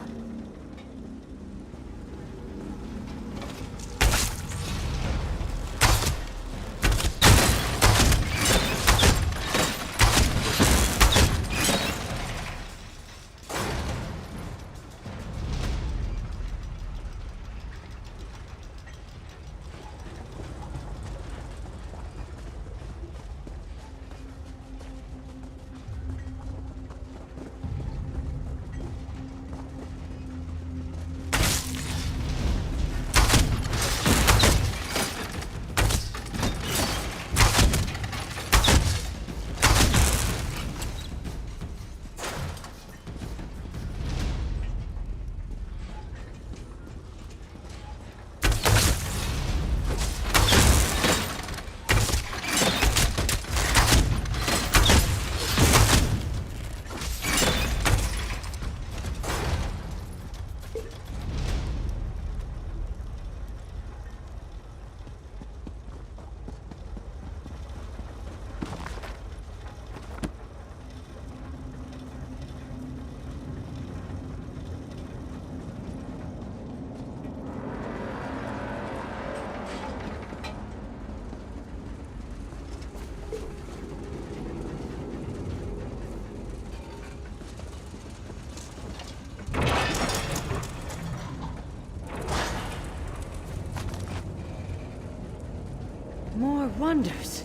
[SPEAKER 8] More wonders.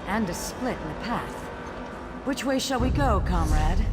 [SPEAKER 8] And a split in the path. Which way shall we go, comrade?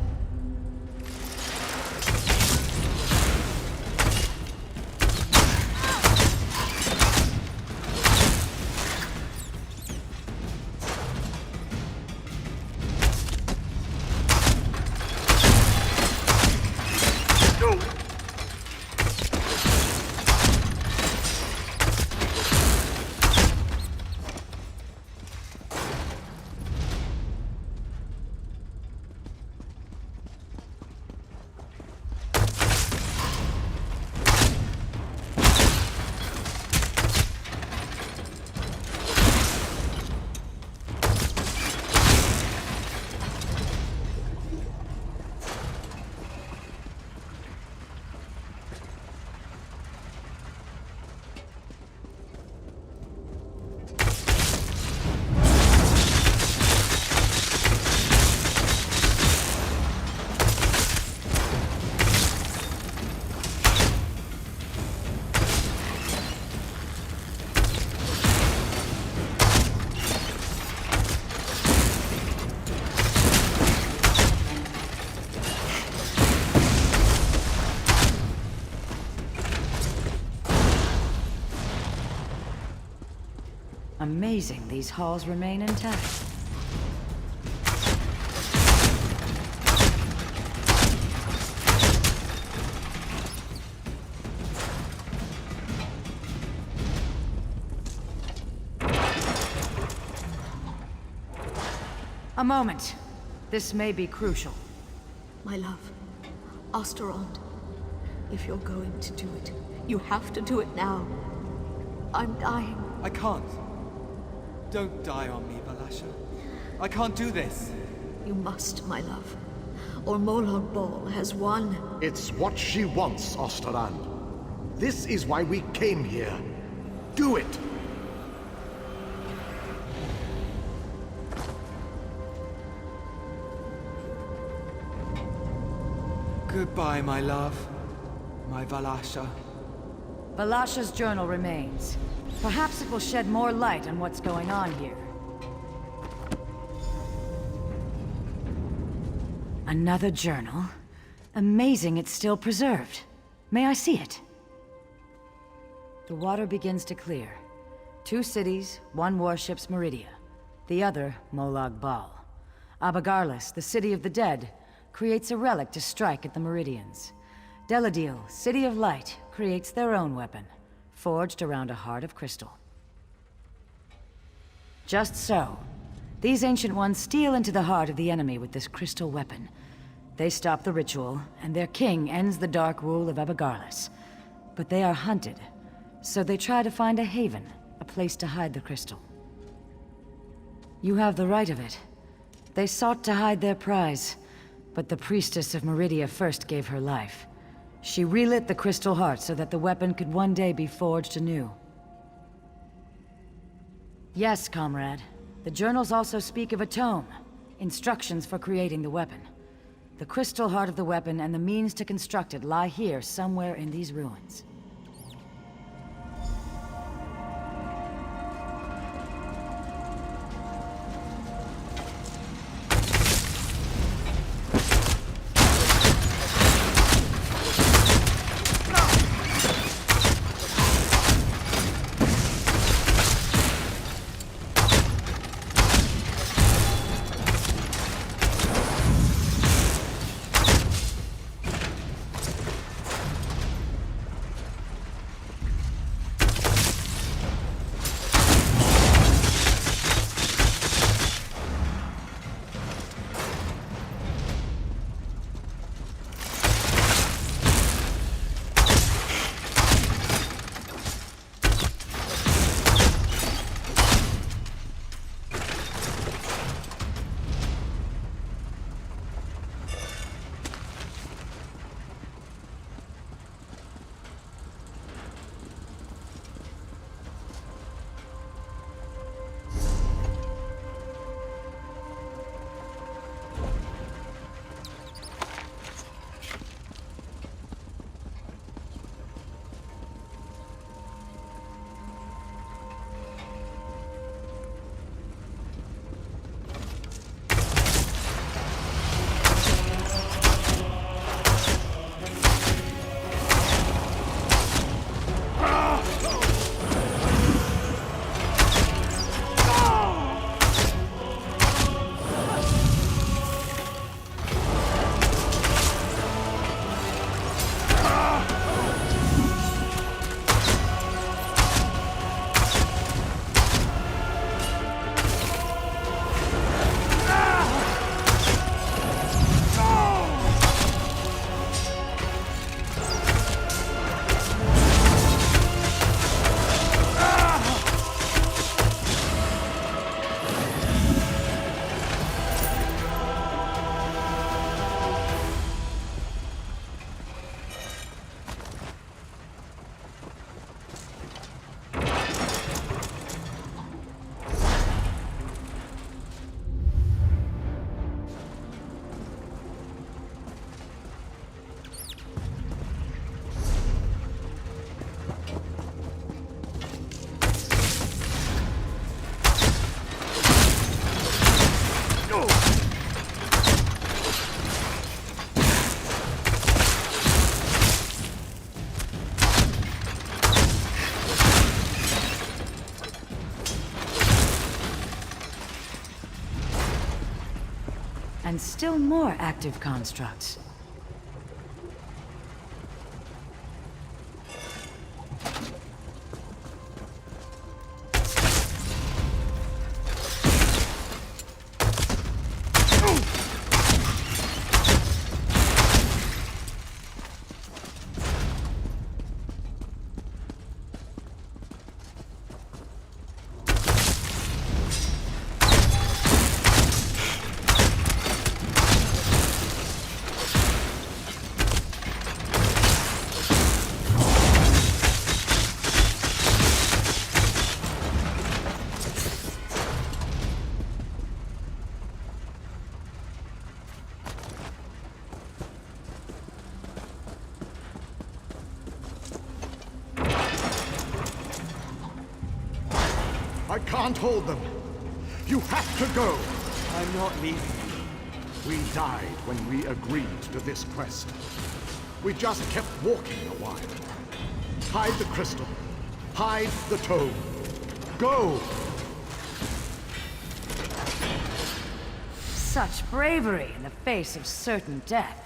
[SPEAKER 8] Amazing these halls remain intact. A moment. This may be crucial.
[SPEAKER 3] My love, Osterond, if you're going to do it, you have to do it now. I'm dying.
[SPEAKER 16] I can't. Don't die on me, Valasha. I can't do this.
[SPEAKER 3] You must, my love. Or Molag Bal has won.
[SPEAKER 15] It's what she wants, Osterand. This is why we came here. Do it!
[SPEAKER 16] Goodbye, my love. My Valasha.
[SPEAKER 8] Valasha's journal remains. Perhaps it will shed more light on what's going on here. Another journal? Amazing it's still preserved. May I see it? The water begins to clear. 2 cities, 1 warship's Meridia. The other, Molag Bal. Abagarlis, the city of the dead, creates a relic to strike at the Meridians. Deladil, City of Light, creates their own weapon, forged around a heart of crystal. Just so. These Ancient Ones steal into the heart of the enemy with this crystal weapon. They stop the ritual, and their king ends the dark rule of Abagarlis. But they are hunted, so they try to find a haven, a place to hide the crystal. You have the right of it. They sought to hide their prize, but the priestess of Meridia first gave her life. She relit the crystal heart so that the weapon could one day be forged anew. Yes, comrade. The journals also speak of a tome, instructions for creating the weapon. The crystal heart of the weapon and the means to construct it lie here somewhere in these ruins. And still more active constructs.
[SPEAKER 15] can't hold them. You have to go.
[SPEAKER 16] I'm not leaving.
[SPEAKER 15] We died when we agreed to this quest. We just kept walking a while. Hide the crystal. Hide the tome. Go!
[SPEAKER 8] Such bravery in the face of certain death.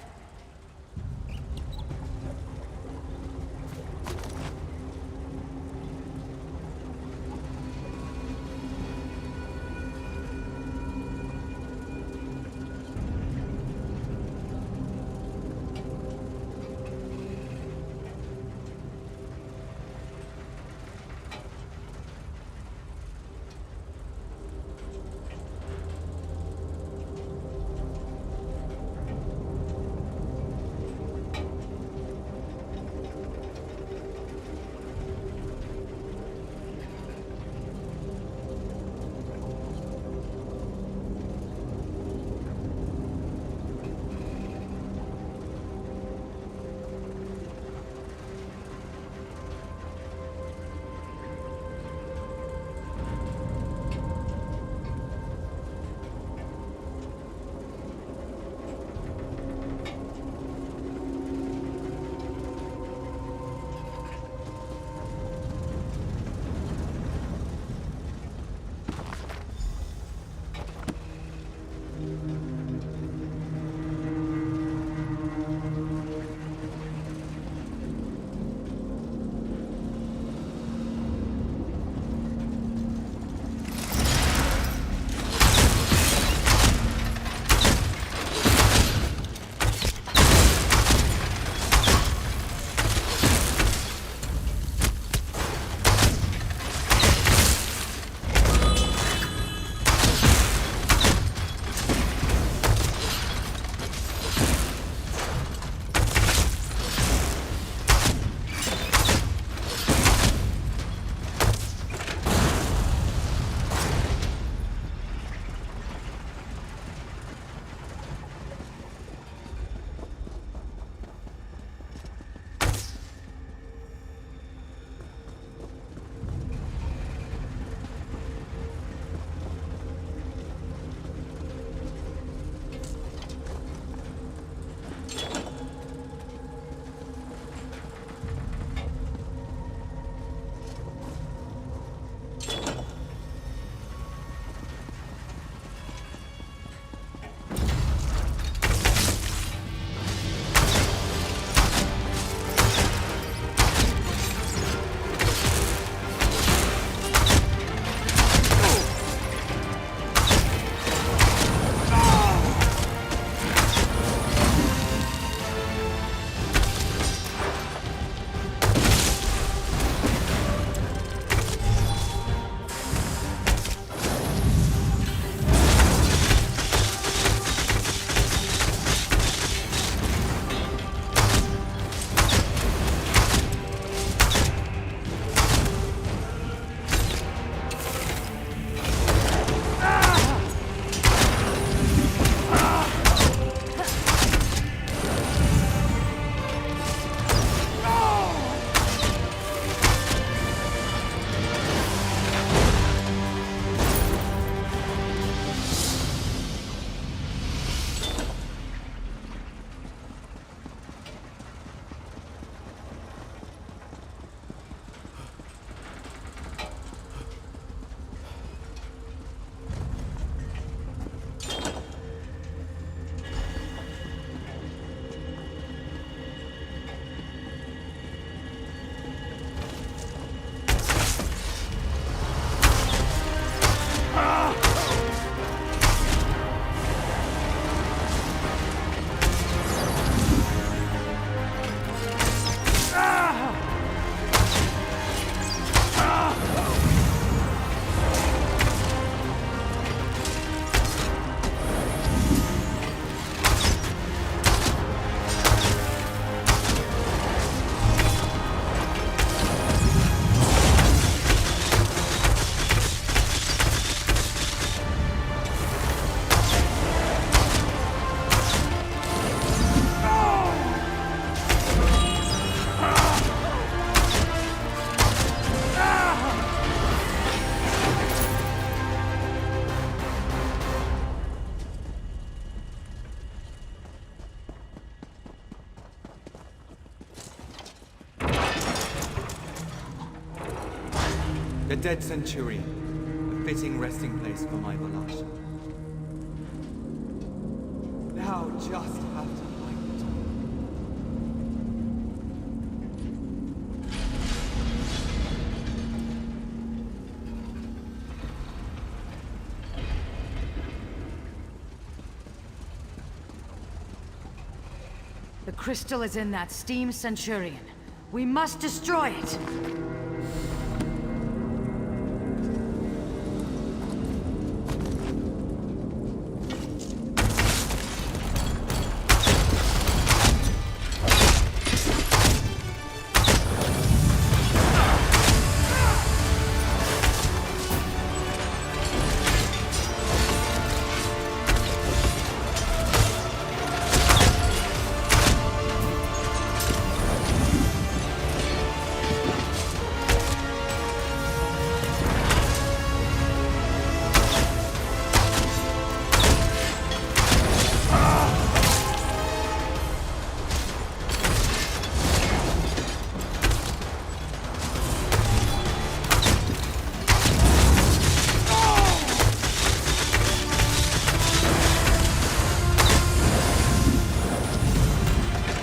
[SPEAKER 16] The dead Centurion. A fitting resting place for my Valash. Now just have to fight it.
[SPEAKER 8] The crystal is in that steam Centurion. We must destroy it!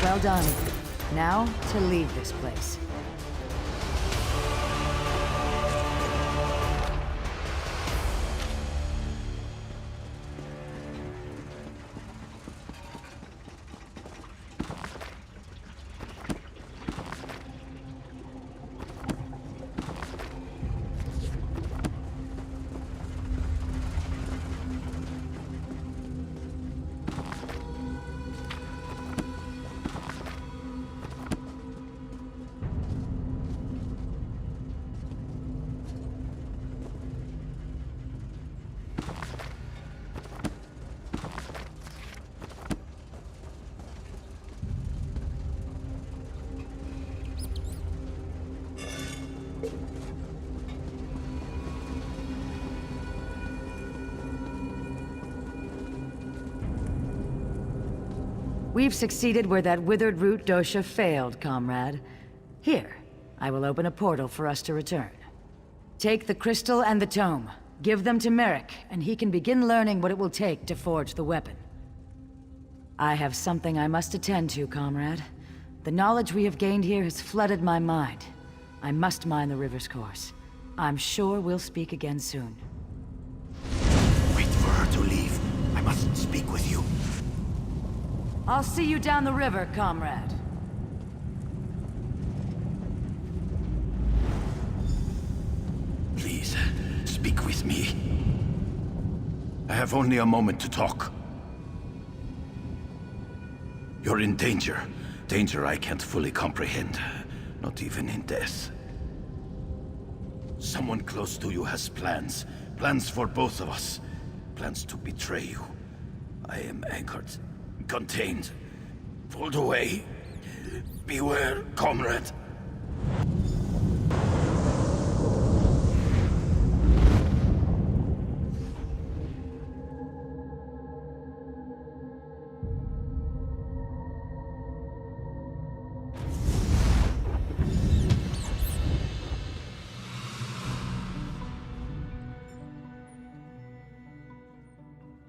[SPEAKER 8] Well done. Now, to leave this place. We've succeeded where that withered root dosha failed, comrade. Here, I will open a portal for us to return. Take the crystal and the tome. Give them to Merrick, and he can begin learning what it will take to forge the weapon. I have something I must attend to, comrade. The knowledge we have gained here has flooded my mind. I must mind the river's course. I'm sure we'll speak again soon.
[SPEAKER 11] Wait for her to leave. I must speak with you.
[SPEAKER 8] I'll see you down the river, comrade.
[SPEAKER 11] Please, speak with me. I have only a moment to talk. You're in danger. Danger I can't fully comprehend. Not even in death. Someone close to you has plans. Plans for both of us. Plans to betray you. I am anchored. Contained. Pulled away. Beware, comrade.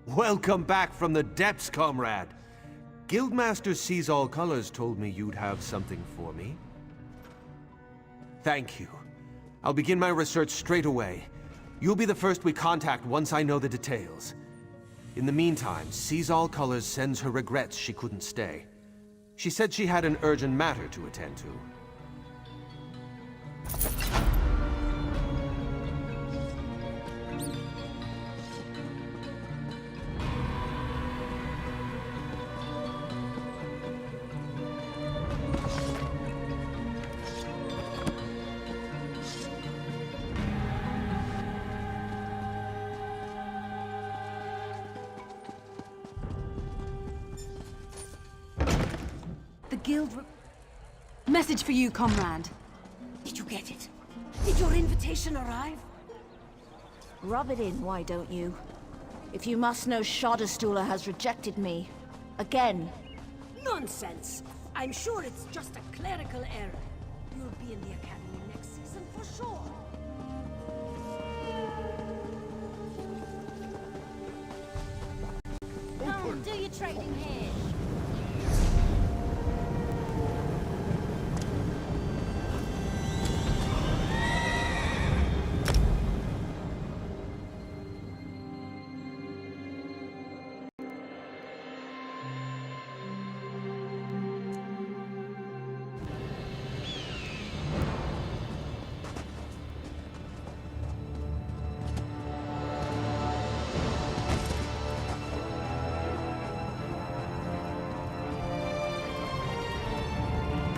[SPEAKER 9] Welcome back from the depths, comrade. Guildmaster Sees All Colors told me you'd have something for me. Thank you. I'll begin my research straight away. You'll be the first we contact once I know the details. In the meantime, Sees All Colors sends her regrets she couldn't stay. She said she had an urgent matter to attend to.
[SPEAKER 3] Message for you, comrade.
[SPEAKER 17] Did you get it? Did your invitation arrive?
[SPEAKER 3] Rub it in, why don't you? If you must know, Shadowstooler has rejected me. Again.
[SPEAKER 17] Nonsense! I'm sure it's just a clerical error. You'll be in the Academy next season for sure. trading here.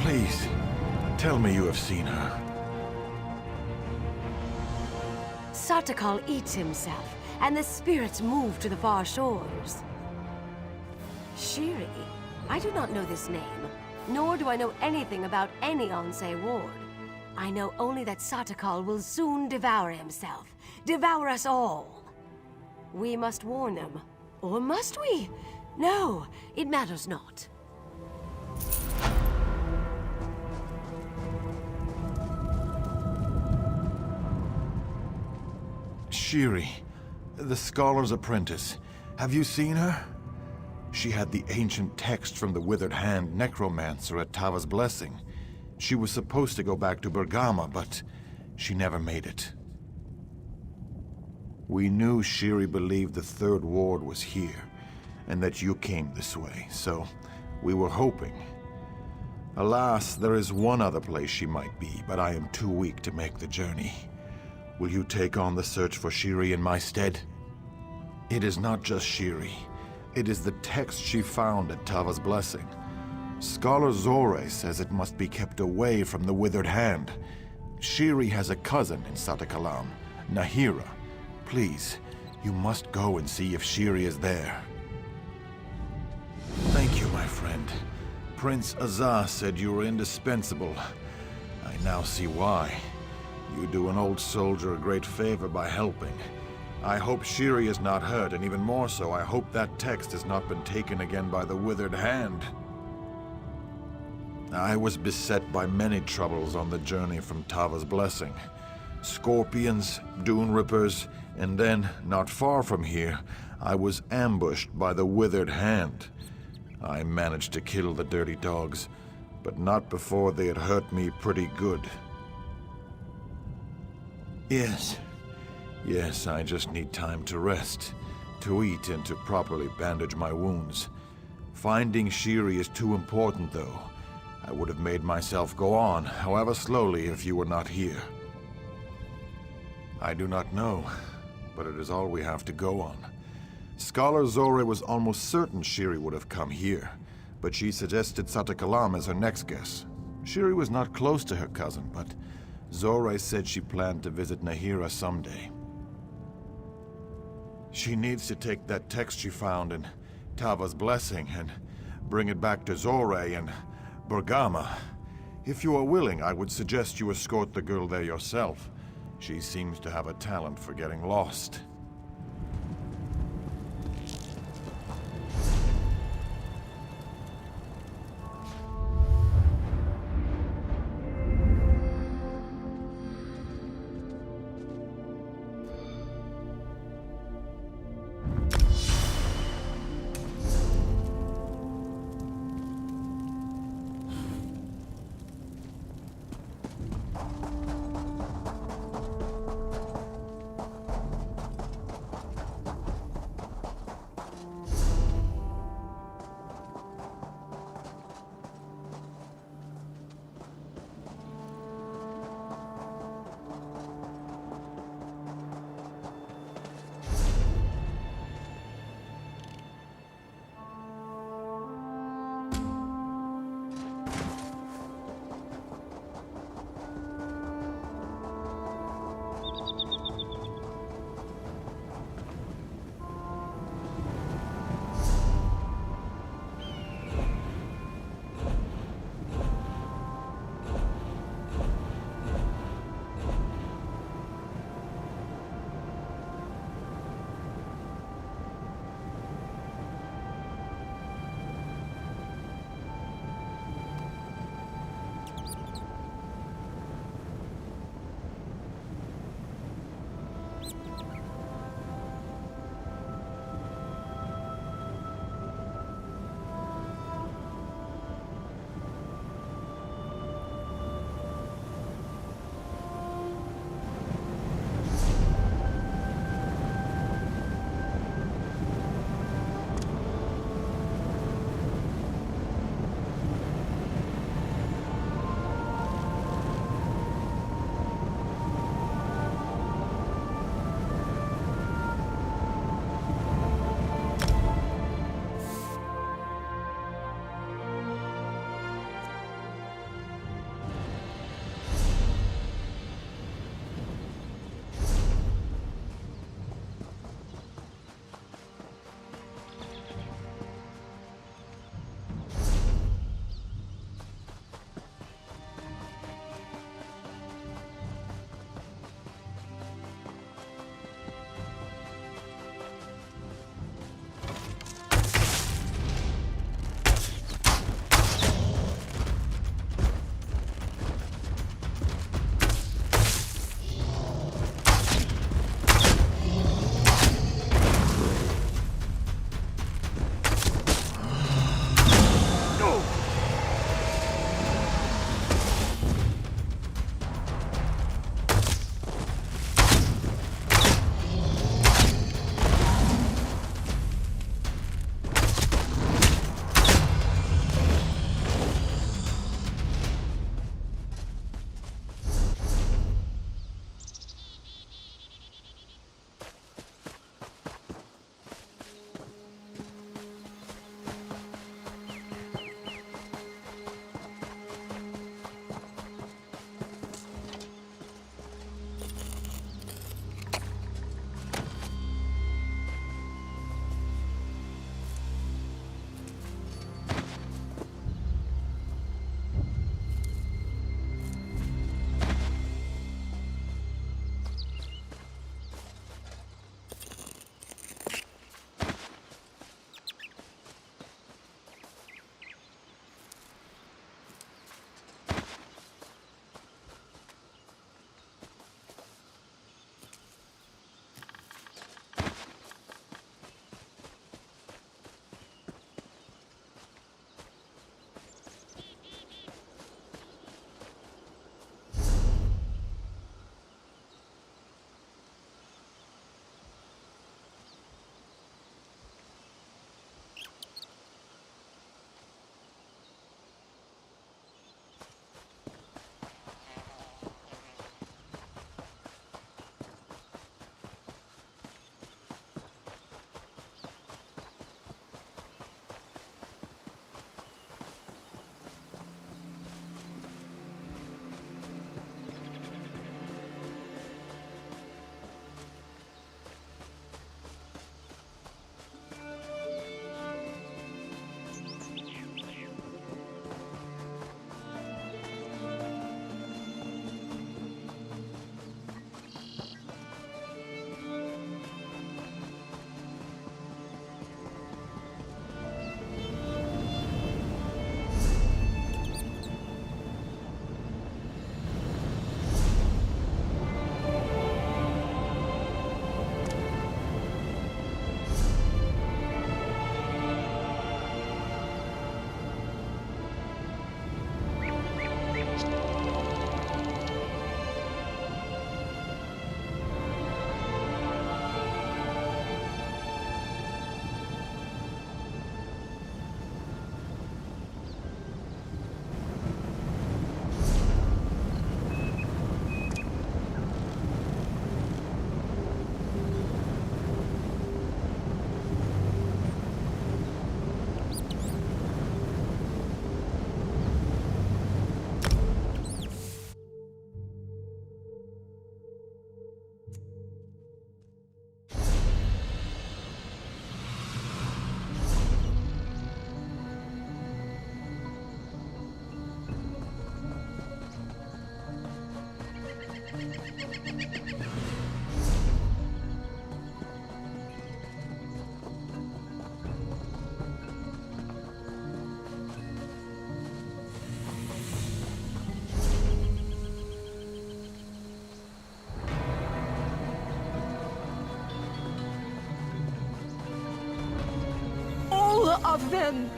[SPEAKER 7] Please, tell me you have seen her.
[SPEAKER 10] Satakal eats himself, and the spirits move to the far shores. Shiri? I do not know this name, nor do I know anything about any Ansei ward. I know only that Satakal will soon devour himself, devour us all. We must warn them. Or must we? No, it matters not.
[SPEAKER 7] Shiri, the Scholar's apprentice. Have you seen her? She had the ancient text from the Withered Hand Necromancer at Tava's Blessing. She was supposed to go back to Bergama, but she never made it. We knew Shiri believed the Third Ward was here, and that you came this way, so we were hoping. Alas, there is one other place she might be, but I am too weak to make the journey. Will you take on the search for Shiri in my stead? It is not just Shiri. It is the text she found at Tava's Blessing. Scholar Zorre says it must be kept away from the Withered Hand. Shiri has a cousin in Satakalam, Nahira. Please, you must go and see if Shiri is there. Thank you, my friend. Prince Azah said you were indispensable. I now see why. You do an old soldier a great favor by helping. I hope Shiri is not hurt, and even more so, I hope that text has not been taken again by the Withered Hand. I was beset by many troubles on the journey from Tava's Blessing. Scorpions, Dune Rippers, and then, not far from here, I was ambushed by the Withered Hand. I managed to kill the dirty dogs, but not before they had hurt me pretty good. Yes, I just need time to rest, to eat, and to properly bandage my wounds. Finding Shiri is too important, though. I would have made myself go on, however slowly, if you were not here. I do not know, but it is all we have to go on. Scholar Zorre was almost certain Shiri would have come here, but she suggested Satakalam as her next guess. Shiri was not close to her cousin, but Zorre said she planned to visit Nahira someday. She needs to take that text she found in Tava's Blessing and bring it back to Zorre and Bergama. If you are willing, I would suggest you escort the girl there yourself. She seems to have a talent for getting lost.
[SPEAKER 17] of them!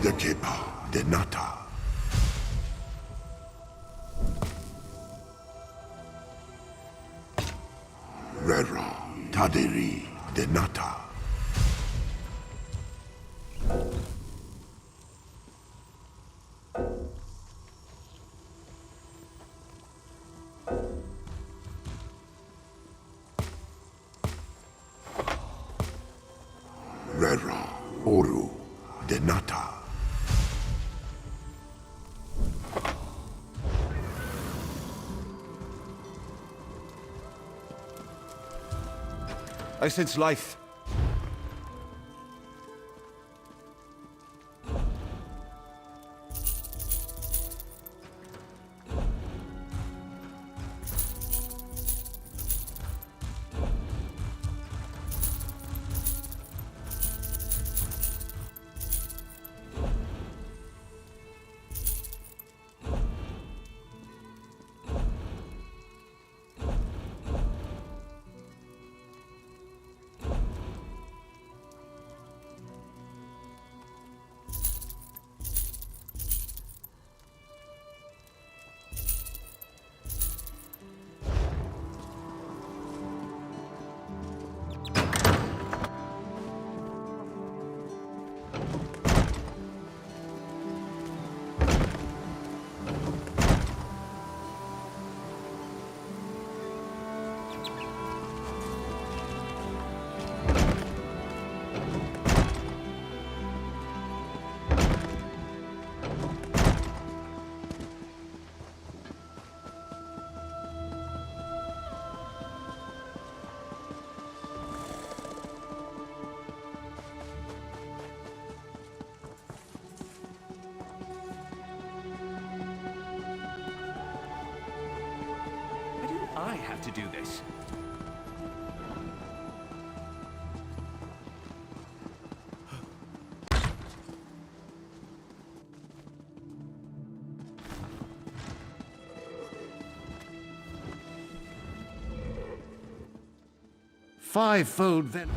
[SPEAKER 5] the Kepa de Nata. Rera Tadiri de Nata. Rera Oru de Nata.
[SPEAKER 9] I sense life.
[SPEAKER 4] I have to do this.
[SPEAKER 9] Fivefold then.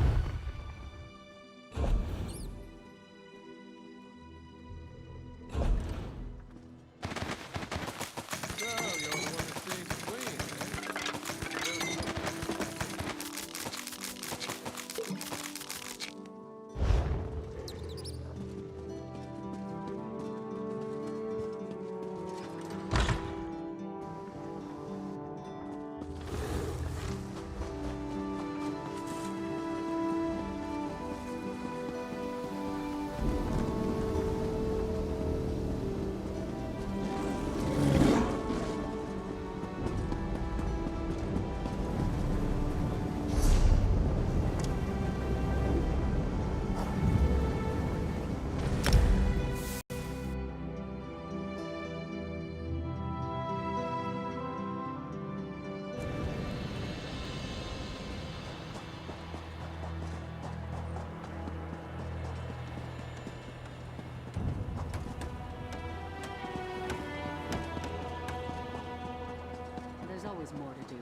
[SPEAKER 8] There's always more to do.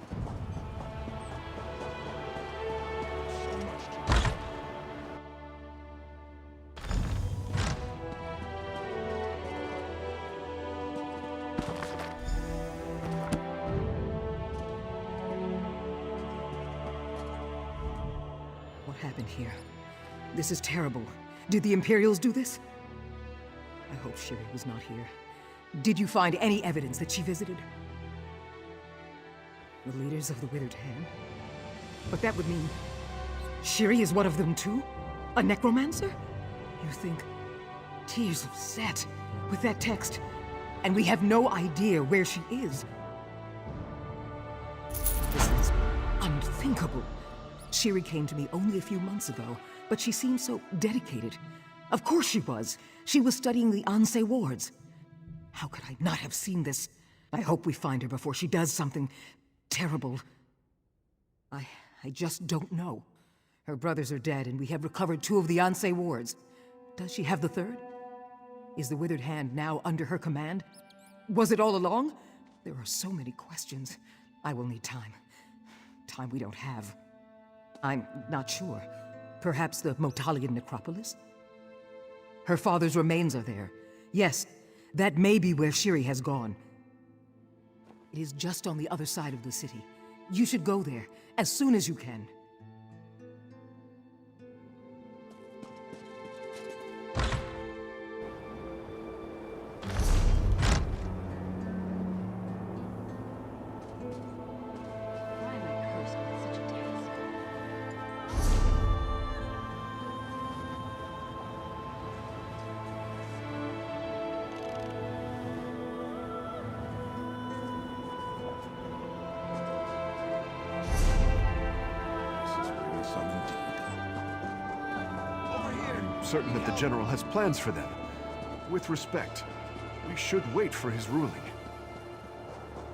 [SPEAKER 18] What happened here? This is terrible. Did the Imperials do this? I hope Shiri was not here. Did you find any evidence that she visited? The leaders of the Withered Hand? But that would mean Shiri is one of them too? A necromancer? You think? Tears of Set with that text, and we have no idea where she is. This is unthinkable. Shiri came to me only a few months ago, but she seemed so dedicated. Of course she was. She was studying the Ansei wards. How could I not have seen this? I hope we find her before she does something terrible. I just don't know. Her brothers are dead, and we have recovered 2 of the Ansei wards. Does she have the 3rd? Is the Withered Hand now under her command? Was it all along? There are so many questions. I will need time. Time we don't have. I'm not sure. Perhaps the Motalian necropolis? Her father's remains are there. Yes, that may be where Shiri has gone. It is just on the other side of the city. You should go there, as soon as you can.
[SPEAKER 15] Certain that the General has plans for them. With respect, we should wait for his ruling.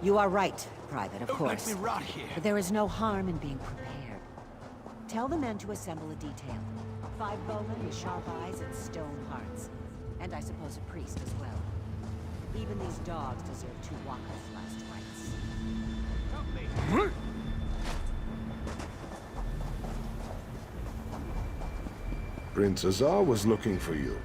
[SPEAKER 17] You are right, Private, of
[SPEAKER 14] Don't
[SPEAKER 17] course.
[SPEAKER 14] let me rot here.
[SPEAKER 17] But there is no harm in being prepared. Tell the men to assemble a detail. 5 bowmen with sharp eyes and stone hearts. And I suppose a priest as well. Even these dogs deserve Tuwaka's last rites.
[SPEAKER 19] Prince Azar was looking for you.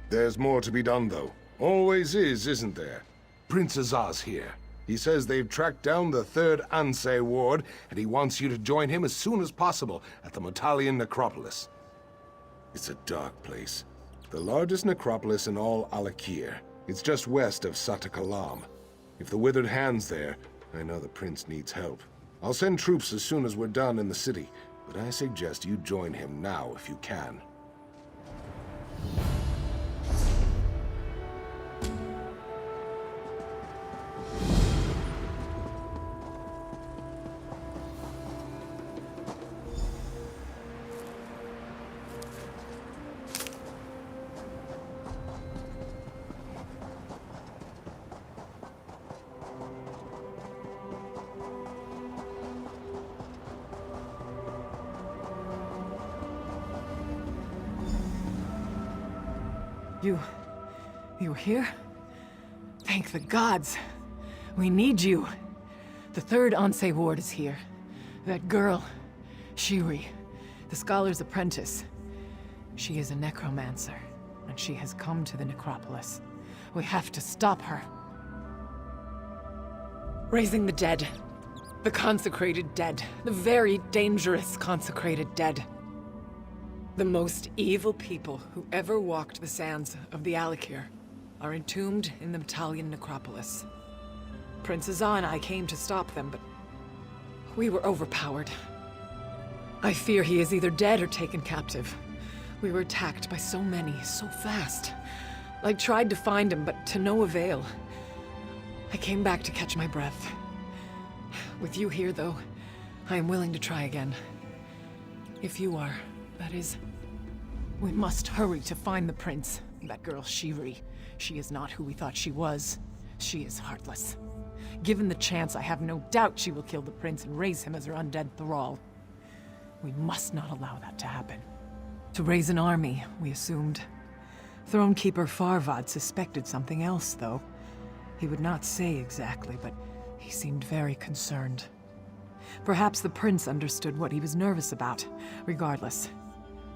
[SPEAKER 19] There's more to be done, though. Always is, isn't there? Prince Azar's here. He says they've tracked down the 3rd Anseh Ward, and he wants you to join him as soon as possible at the Metalian Necropolis. It's a dark place. The largest necropolis in all Alakir. It's just west of Satakalam. If the Withered Hand's there, I know the Prince needs help. I'll send troops as soon as we're done in the city, but I suggest you join him now if you can.
[SPEAKER 18] You're here? Thank the gods. We need you. The 3rd Anseh Ward is here. That girl, Shiri, the Scholar's apprentice. She is a necromancer, and she has come to the necropolis. We have to stop her. Raising the dead. The consecrated dead. The very dangerous consecrated dead. The most evil people who ever walked the sands of the Alakir are entombed in the Metalian necropolis. Prince Azar and I came to stop them, but we were overpowered. I fear he is either dead or taken captive. We were attacked by so many, so fast. I tried to find him, but to no avail. I came back to catch my breath. With you here, though, I am willing to try again. If you are, that is. We must hurry to find the prince. That girl, Shiri. She is not who we thought she was. She is heartless. Given the chance, I have no doubt she will kill the prince and raise him as her undead thrall. We must not allow that to happen. To raise an army, we assumed. Thronekeeper Farvad suspected something else, though. He would not say exactly, but he seemed very concerned. Perhaps the prince understood what he was nervous about. Regardless,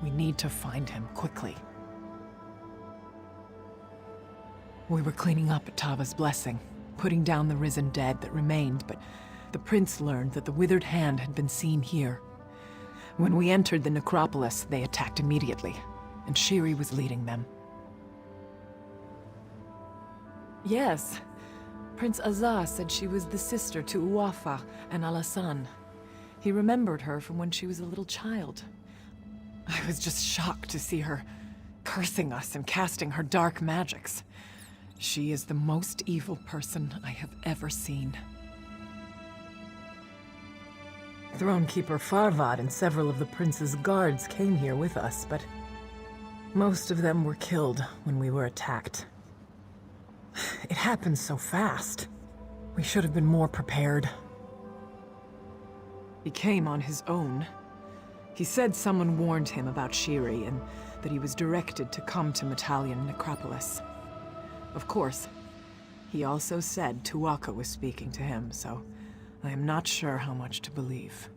[SPEAKER 18] we need to find him quickly. We were cleaning up at Tava's blessing, putting down the risen dead that remained, but the prince learned that the Withered Hand had been seen here. When we entered the necropolis, they attacked immediately, and Shiri was leading them. Yes. Prince Azar said she was the sister to Uafa and Alasan. He remembered her from when she was a little child. I was just shocked to see her cursing us and casting her dark magics. She is the most evil person I have ever seen. Thronekeeper Farvad and several of the prince's guards came here with us, but most of them were killed when we were attacked. It happened so fast. We should have been more prepared. He came on his own. He said someone warned him about Shiri and that he was directed to come to Metalian Necropolis. Of course, he also said Tuwaka was speaking to him, so I am not sure how much to believe.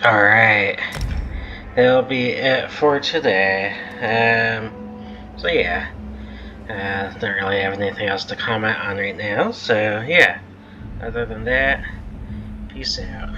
[SPEAKER 1] Alright. That'll be it for today. So yeah. Don't really have anything else to comment on right now, so yeah. Other than that, peace out.